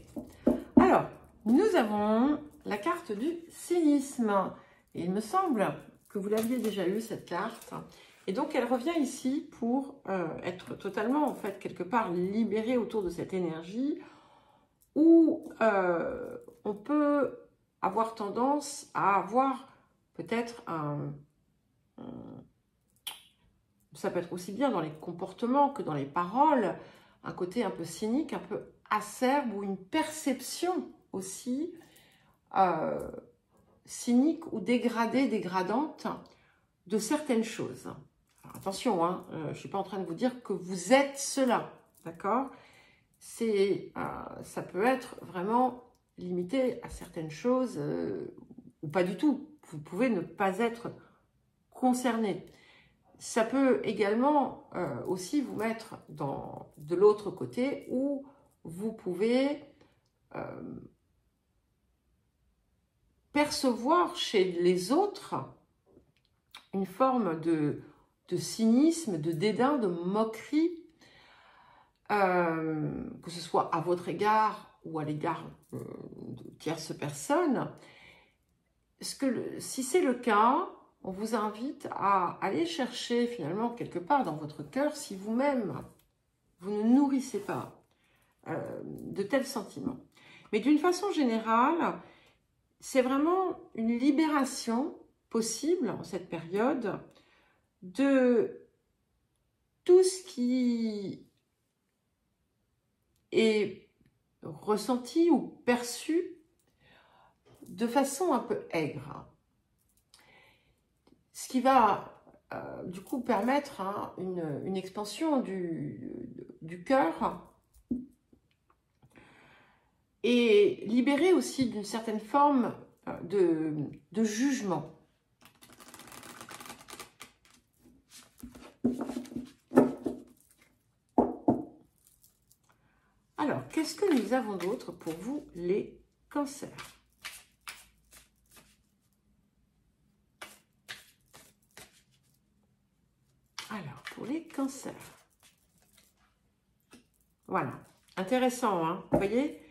Alors, nous avons la carte du cynisme. Et il me semble que vous l'aviez déjà eu, cette carte. Et donc, elle revient ici pour être totalement, en fait, quelque part libérée autour de cette énergie où on peut avoir tendance à avoir peut-être ça peut être aussi bien dans les comportements que dans les paroles, un côté un peu cynique, un peu acerbe ou une perception aussi cynique ou dégradée, dégradante de certaines choses. Alors, attention, hein, je ne suis pas en train de vous dire que vous êtes cela, d'accord ? Ça peut être vraiment limité à certaines choses ou pas du tout. Vous pouvez ne pas être concerné. Ça peut également aussi vous mettre de l'autre côté où vous pouvez percevoir chez les autres une forme de cynisme, de dédain, de moquerie, que ce soit à votre égard ou à l'égard de tierces personnes. Si c'est le cas, on vous invite à aller chercher finalement quelque part dans votre cœur si vous-même, vous ne nourrissez pas de tels sentiments. Mais d'une façon générale, c'est vraiment une libération possible en cette période de tout ce qui est ressenti ou perçu de façon un peu aigre. Ce qui va du coup permettre une expansion du cœur et libérer aussi d'une certaine forme de jugement. Alors, qu'est-ce que nous avons d'autre pour vous, les cancers ? Alors, pour les cancers. Voilà, intéressant, hein ? Vous voyez,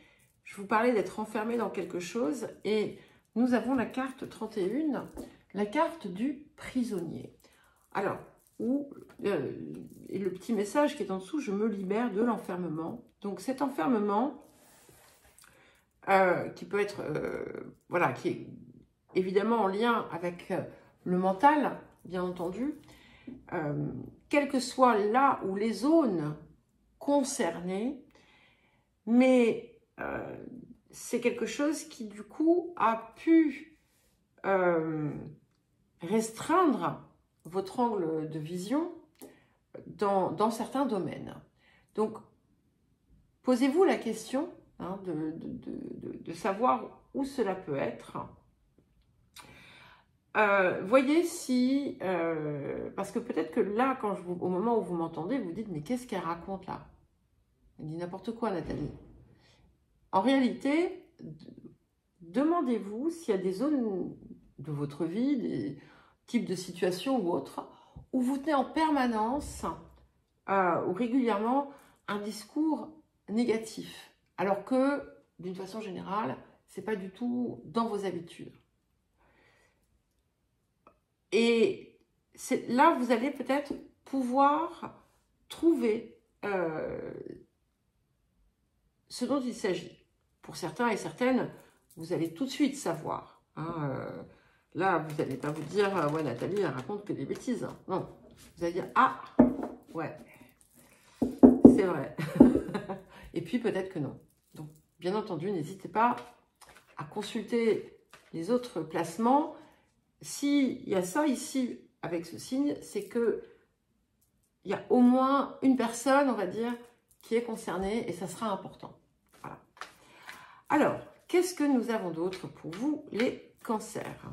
je vous parlais d'être enfermé dans quelque chose et nous avons la carte 31, la carte du prisonnier. Alors, et le petit message qui est en dessous, je me libère de l'enfermement. Donc cet enfermement qui peut être, voilà, qui est évidemment en lien avec le mental, bien entendu, quelles que soient là où les zones concernées, mais c'est quelque chose qui du coup a pu restreindre votre angle de vision dans certains domaines. Donc, posez-vous la question de savoir où cela peut être. Voyez si, parce que peut-être que là, au moment où vous m'entendez, vous dites, mais qu'est-ce qu'elle raconte là? Elle dit n'importe quoi, Nathalie. En réalité, demandez-vous s'il y a des zones de votre vie, des types de situations ou autres, où vous tenez en permanence ou régulièrement un discours négatif, alors que, d'une façon générale, ce n'est pas du tout dans vos habitudes. Et là, vous allez peut-être pouvoir trouver ce dont il s'agit. Pour certains et certaines, vous allez tout de suite savoir. Là, vous n'allez pas vous dire « Ouais, Nathalie, elle raconte que des bêtises. » Non, vous allez dire « Ah, ouais, c'est vrai. » Et puis, peut-être que non. Donc, bien entendu, n'hésitez pas à consulter les autres placements. S'il y a ça ici, avec ce signe, c'est qu'il y a au moins une personne, on va dire, qui est concerné et ça sera important. Voilà. Alors, qu'est-ce que nous avons d'autre pour vous, les cancers?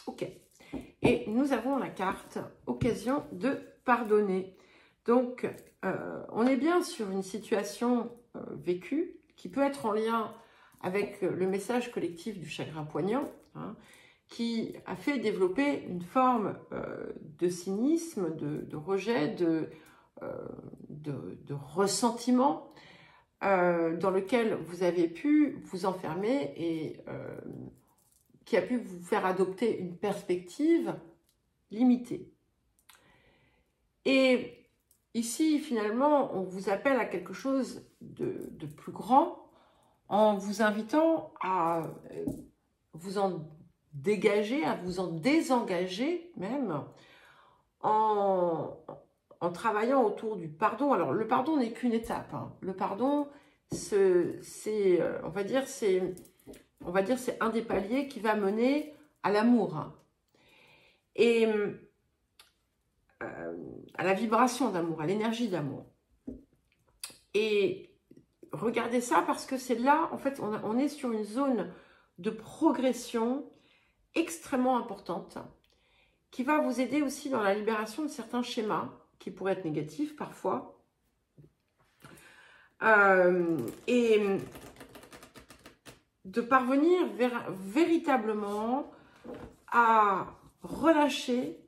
Ok. Et nous avons la carte occasion de pardonner. Donc, on est bien sur une situation vécue qui peut être en lien avec le message collectif du chagrin poignant, hein, qui a fait développer une forme de cynisme, de rejet, de ressentiment dans lequel vous avez pu vous enfermer et qui a pu vous faire adopter une perspective limitée. Et ici, finalement, on vous appelle à quelque chose de plus grand en vous invitant à vous en dégager, à vous en désengager même, en travaillant autour du pardon. Alors, le pardon n'est qu'une étape. Hein. Le pardon, c'est on va dire, c'est un des paliers qui va mener à l'amour. Hein. Et à la vibration d'amour, à l'énergie d'amour. Et regardez ça parce que c'est là, en fait, on est sur une zone de progression extrêmement importante qui va vous aider aussi dans la libération de certains schémas qui pourraient être négatifs parfois. Et de parvenir véritablement à relâcher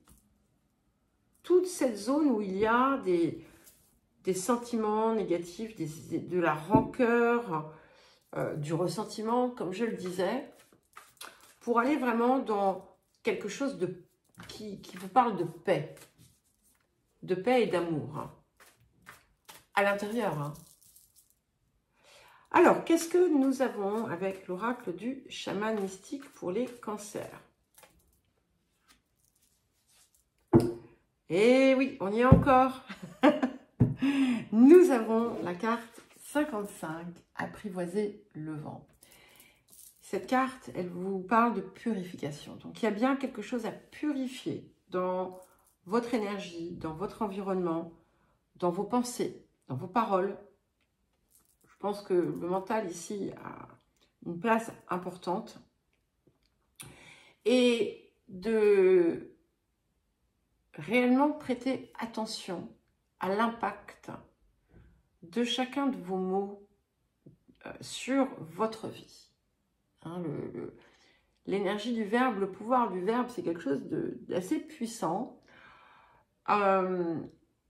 toute cette zone où il y a des sentiments négatifs, de la rancœur, du ressentiment, comme je le disais, pour aller vraiment dans quelque chose qui vous parle de paix et d'amour, hein, à l'intérieur. Hein. Alors, qu'est-ce que nous avons avec l'oracle du chaman mystique pour les cancers? Eh oui, on y est encore. Nous avons la carte 55, apprivoiser le vent. Cette carte, elle vous parle de purification. Donc, il y a bien quelque chose à purifier dans votre énergie, dans votre environnement, dans vos pensées, dans vos paroles. Je pense que le mental ici a une place importante. Et de réellement prêter attention à l'impact de chacun de vos mots sur votre vie. Hein, l'énergie du verbe, le pouvoir du verbe, c'est quelque chose d'assez puissant.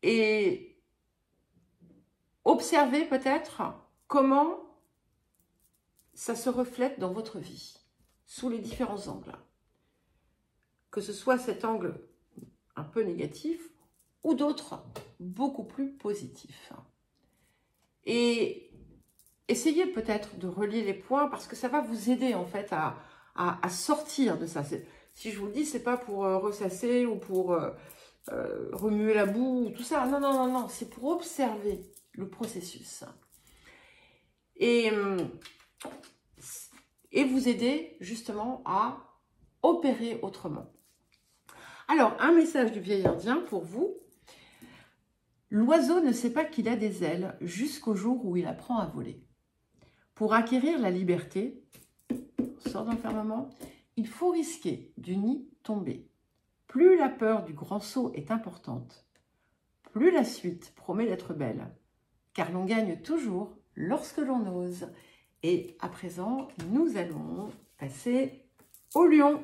Et observez peut-être comment ça se reflète dans votre vie, sous les différents angles. Que ce soit cet angle un peu négatif ou d'autres beaucoup plus positifs. Et essayez peut-être de relier les points parce que ça va vous aider en fait à sortir de ça. Si je vous le dis, c'est pas pour ressasser ou pour remuer la boue, tout ça. Non, non, non, non, c'est pour observer le processus. Et vous aider justement à opérer autrement. Alors, un message du vieil indien pour vous. L'oiseau ne sait pas qu'il a des ailes jusqu'au jour où il apprend à voler. Pour acquérir la liberté, sort d'enfermement, il faut risquer du nid tomber. Plus la peur du grand saut est importante, plus la suite promet d'être belle, car l'on gagne toujours lorsque l'on ose. Et à présent, nous allons passer au lion.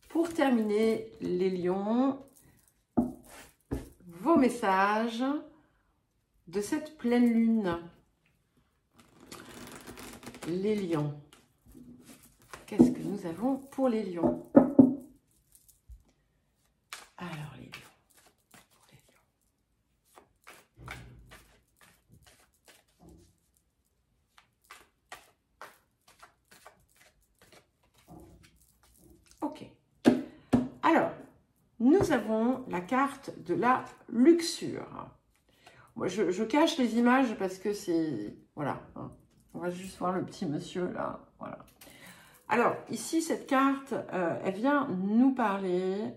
Pour terminer, les lions, vos messages de cette pleine lune. Les lions. Qu'est-ce que nous avons pour les lions? Alors, les lions. Pour les lions. Ok. Alors, nous avons la carte de la luxure. Moi, je cache les images parce que c'est... Voilà. Hein. On va juste voir le petit monsieur là. Voilà. Alors, ici, cette carte, elle vient nous parler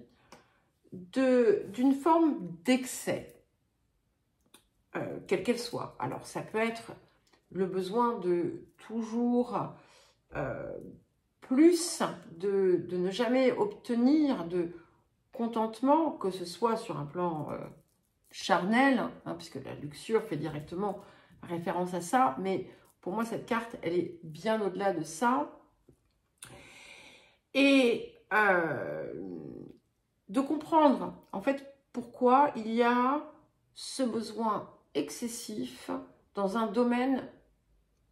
d'une forme d'excès, quelle qu'elle soit. Alors, ça peut être le besoin de toujours plus, de ne jamais obtenir de contentement, que ce soit sur un plan charnel, hein, puisque la luxure fait directement référence à ça, mais pour moi, cette carte, elle est bien au-delà de ça. Et de comprendre, en fait, pourquoi il y a ce besoin excessif dans un domaine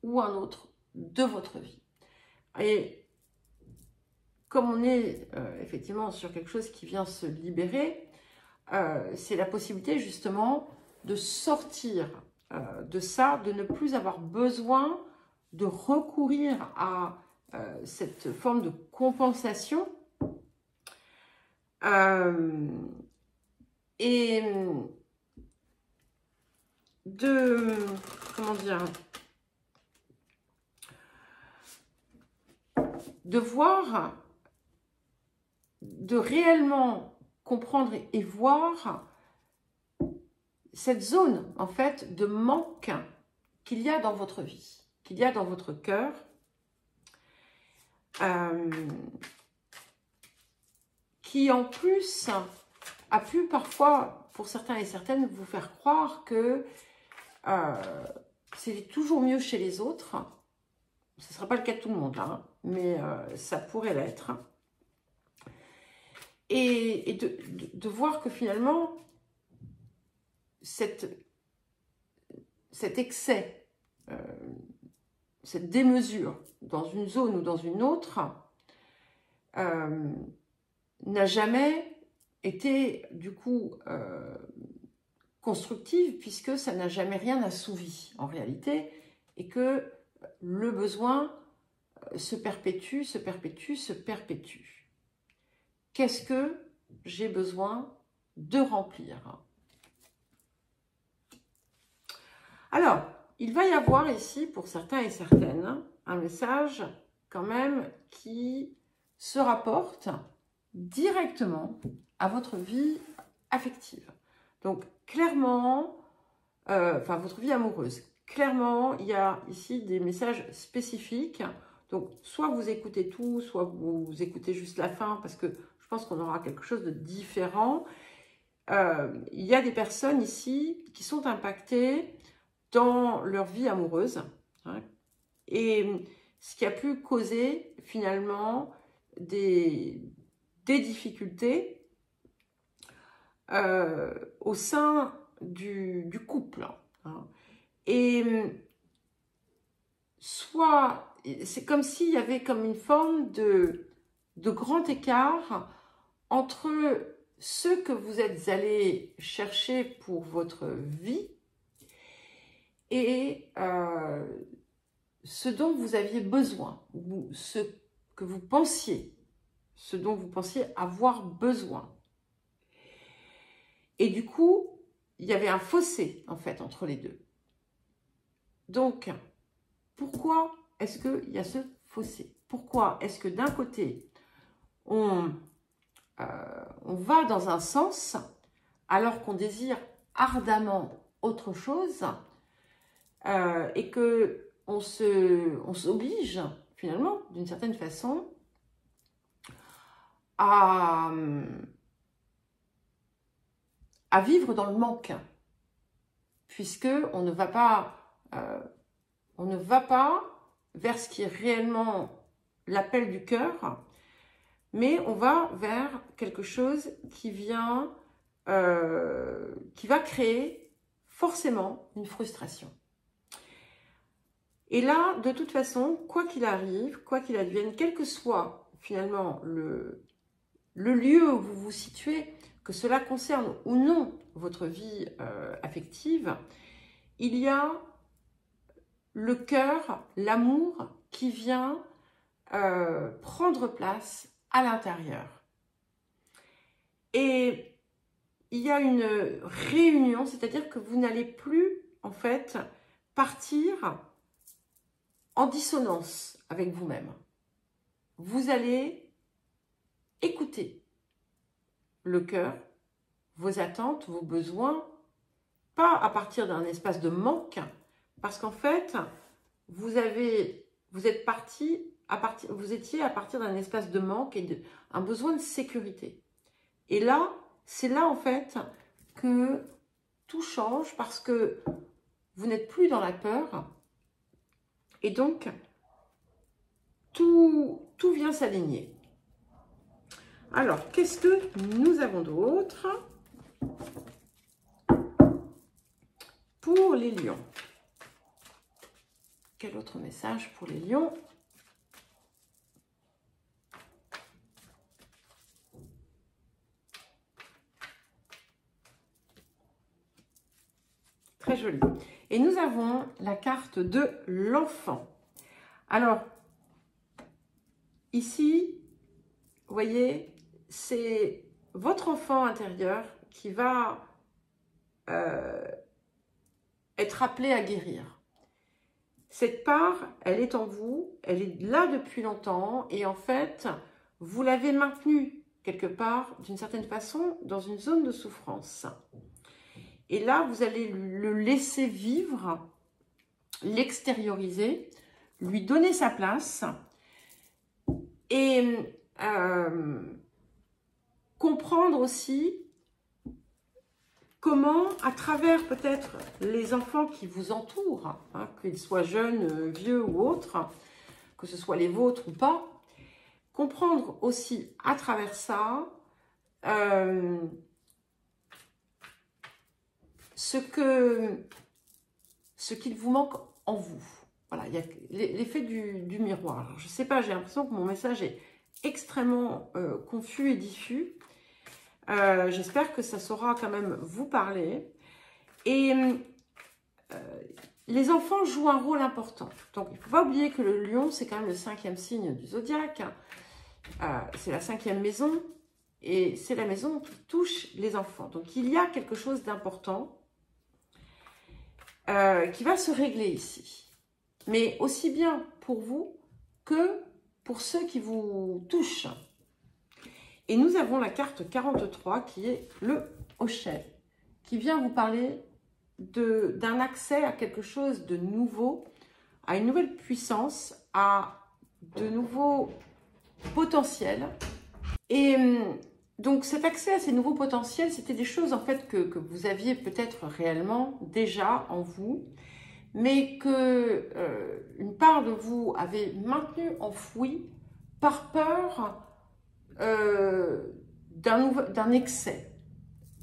ou un autre de votre vie. Et comme on est effectivement sur quelque chose qui vient se libérer, c'est la possibilité justement de sortir de ça, de ne plus avoir besoin de recourir à cette forme de compensation et de, comment dire, de voir, de réellement comprendre et voir cette zone, en fait, de manque qu'il y a dans votre vie, qu'il y a dans votre cœur, qui en plus a pu parfois, pour certains et certaines, vous faire croire que c'est toujours mieux chez les autres. Ce ne sera pas le cas de tout le monde, là, hein, mais ça pourrait l'être. Et de voir que finalement, cet excès, cette démesure dans une zone ou dans une autre, n'a jamais été du coup constructive, puisque ça n'a jamais rien assouvi en réalité, et que le besoin se perpétue, se perpétue, se perpétue. Qu'est-ce que j'ai besoin de remplir? Alors, il va y avoir ici, pour certains et certaines, un message quand même qui se rapporte directement à votre vie affective. Donc, clairement, enfin, votre vie amoureuse. Clairement, il y a ici des messages spécifiques. Donc, soit vous écoutez tout, soit vous écoutez juste la fin, parce que je pense qu'on aura quelque chose de différent. Il y a des personnes ici qui sont impactées dans leur vie amoureuse, hein, et ce qui a pu causer finalement des difficultés au sein du couple, hein. Et soit c'est comme s'il y avait comme une forme de grand écart entre ce que vous êtes allé chercher pour votre vie et ce dont vous aviez besoin, ou ce que vous pensiez, ce dont vous pensiez avoir besoin. Et du coup, il y avait un fossé, en fait, entre les deux. Donc, pourquoi est-ce qu'il y a ce fossé? Pourquoi est-ce que d'un côté, on va dans un sens, alors qu'on désire ardemment autre chose, et qu'on s'oblige, finalement, d'une certaine façon, à vivre dans le manque, puisque on ne va pas vers ce qui est réellement l'appel du cœur, mais on va vers quelque chose qui vient, qui va créer forcément une frustration. Et là, de toute façon, quoi qu'il arrive, quoi qu'il advienne, quel que soit finalement le lieu où vous vous situez, que cela concerne ou non votre vie affective, il y a le cœur, l'amour qui vient prendre place à l'intérieur. Et il y a une réunion, c'est-à-dire que vous n'allez plus, en fait, partir en dissonance avec vous-même. Vous allez écouter le cœur, vos attentes, vos besoins, pas à partir d'un espace de manque, parce qu'en fait, vous êtes parti vous étiez à partir d'un espace de manque et un besoin de sécurité. Et là, c'est là en fait que tout change parce que vous n'êtes plus dans la peur et donc tout vient s'aligner. Alors, qu'est-ce que nous avons d'autre pour les lions? Quel autre message pour les lions? Très joli. Et nous avons la carte de l'enfant. Alors, ici, vous voyez, c'est votre enfant intérieur qui va être appelé à guérir. Cette part, elle est en vous, elle est là depuis longtemps et en fait, vous l'avez maintenue quelque part, d'une certaine façon, dans une zone de souffrance. Et là, vous allez le laisser vivre, l'extérioriser, lui donner sa place et comprendre aussi comment, à travers peut-être les enfants qui vous entourent, hein, qu'ils soient jeunes, vieux ou autres, que ce soit les vôtres ou pas, comprendre aussi à travers ça ce qu'il vous manque en vous. Voilà, il y a l'effet du miroir. Alors, je ne sais pas, j'ai l'impression que mon message est extrêmement confus et diffus. J'espère que ça saura quand même vous parler. Et les enfants jouent un rôle important. Donc, il ne faut pas oublier que le lion, c'est quand même le 5e signe du zodiaque. C'est la 5e maison. Et c'est la maison qui touche les enfants. Donc, il y a quelque chose d'important qui va se régler ici. Mais aussi bien pour vous que pour ceux qui vous touchent. Et nous avons la carte 43 qui est le hochet, qui vient vous parler d'un accès à quelque chose de nouveau, à une nouvelle puissance, à de nouveaux potentiels. Et donc cet accès à ces nouveaux potentiels, c'était des choses en fait que vous aviez peut-être réellement déjà en vous, mais que une part de vous avait maintenu enfoui par peur d'un excès.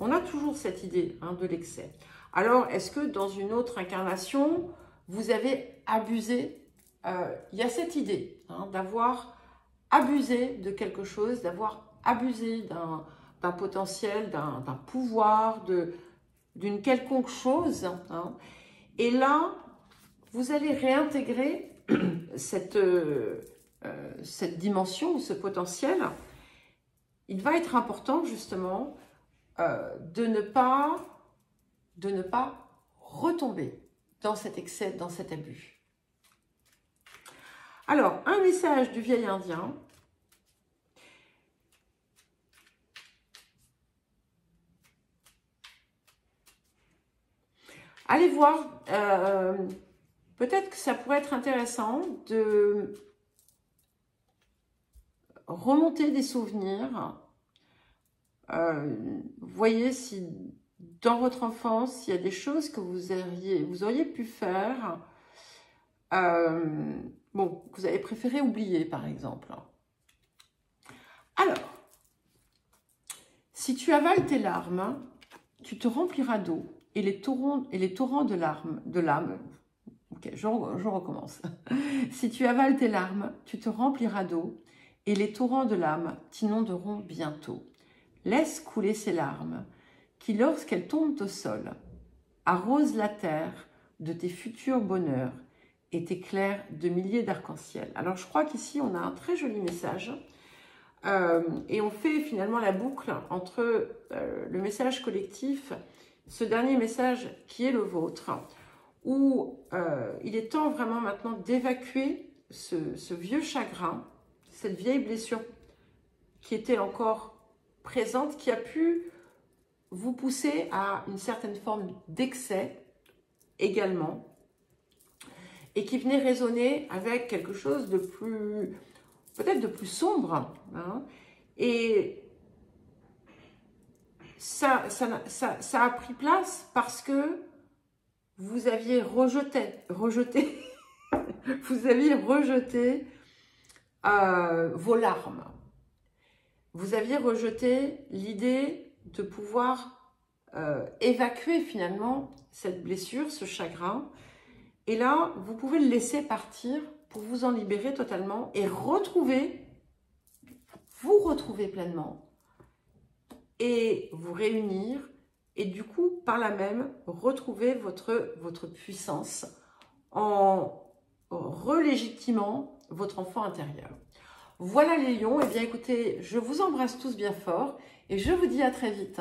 On a toujours cette idée de l'excès. Alors, est-ce que dans une autre incarnation, vous avez abusé? Il y a cette idée d'avoir abusé de quelque chose, d'avoir abusé d'un potentiel, d'un pouvoir, d'une quelconque chose. Et là, vous allez réintégrer cette dimension, ce potentiel. Il va être important justement de ne pas retomber dans cet excès, dans cet abus. Alors, un message du vieil indien. Allez voir, peut-être que ça pourrait être intéressant de remonter des souvenirs. Voyez si dans votre enfance, il y a des choses que vous auriez pu faire, bon, que vous avez préféré oublier, par exemple. Alors, si tu avales tes larmes, tu te rempliras d'eau et les torrents de l'âme. Ok, je recommence. Si tu avales tes larmes, tu te rempliras d'eau et les torrents de l'âme t'inonderont bientôt. Laisse couler ces larmes, qui, lorsqu'elles tombent au sol, arrosent la terre de tes futurs bonheurs et t'éclairent de milliers d'arcs-en-ciel. Alors, je crois qu'ici, on a un très joli message. Et on fait finalement la boucle entre le message collectif, ce dernier message qui est le vôtre, où il est temps vraiment maintenant d'évacuer ce vieux chagrin, cette vieille blessure qui était encore présente, qui a pu vous poussez à une certaine forme d'excès également, et qui venait résonner avec quelque chose de plus, peut-être de plus sombre, hein, et ça a pris place parce que vous aviez rejeté, vous aviez rejeté vos larmes. Vous aviez rejeté l'idée de pouvoir évacuer finalement cette blessure, ce chagrin. Et là, vous pouvez le laisser partir pour vous en libérer totalement et vous retrouver pleinement et vous réunir. Et du coup, par là même, retrouver votre puissance en relégitimant votre enfant intérieur. Voilà les lions. Eh bien écoutez, je vous embrasse tous bien fort et je vous dis à très vite.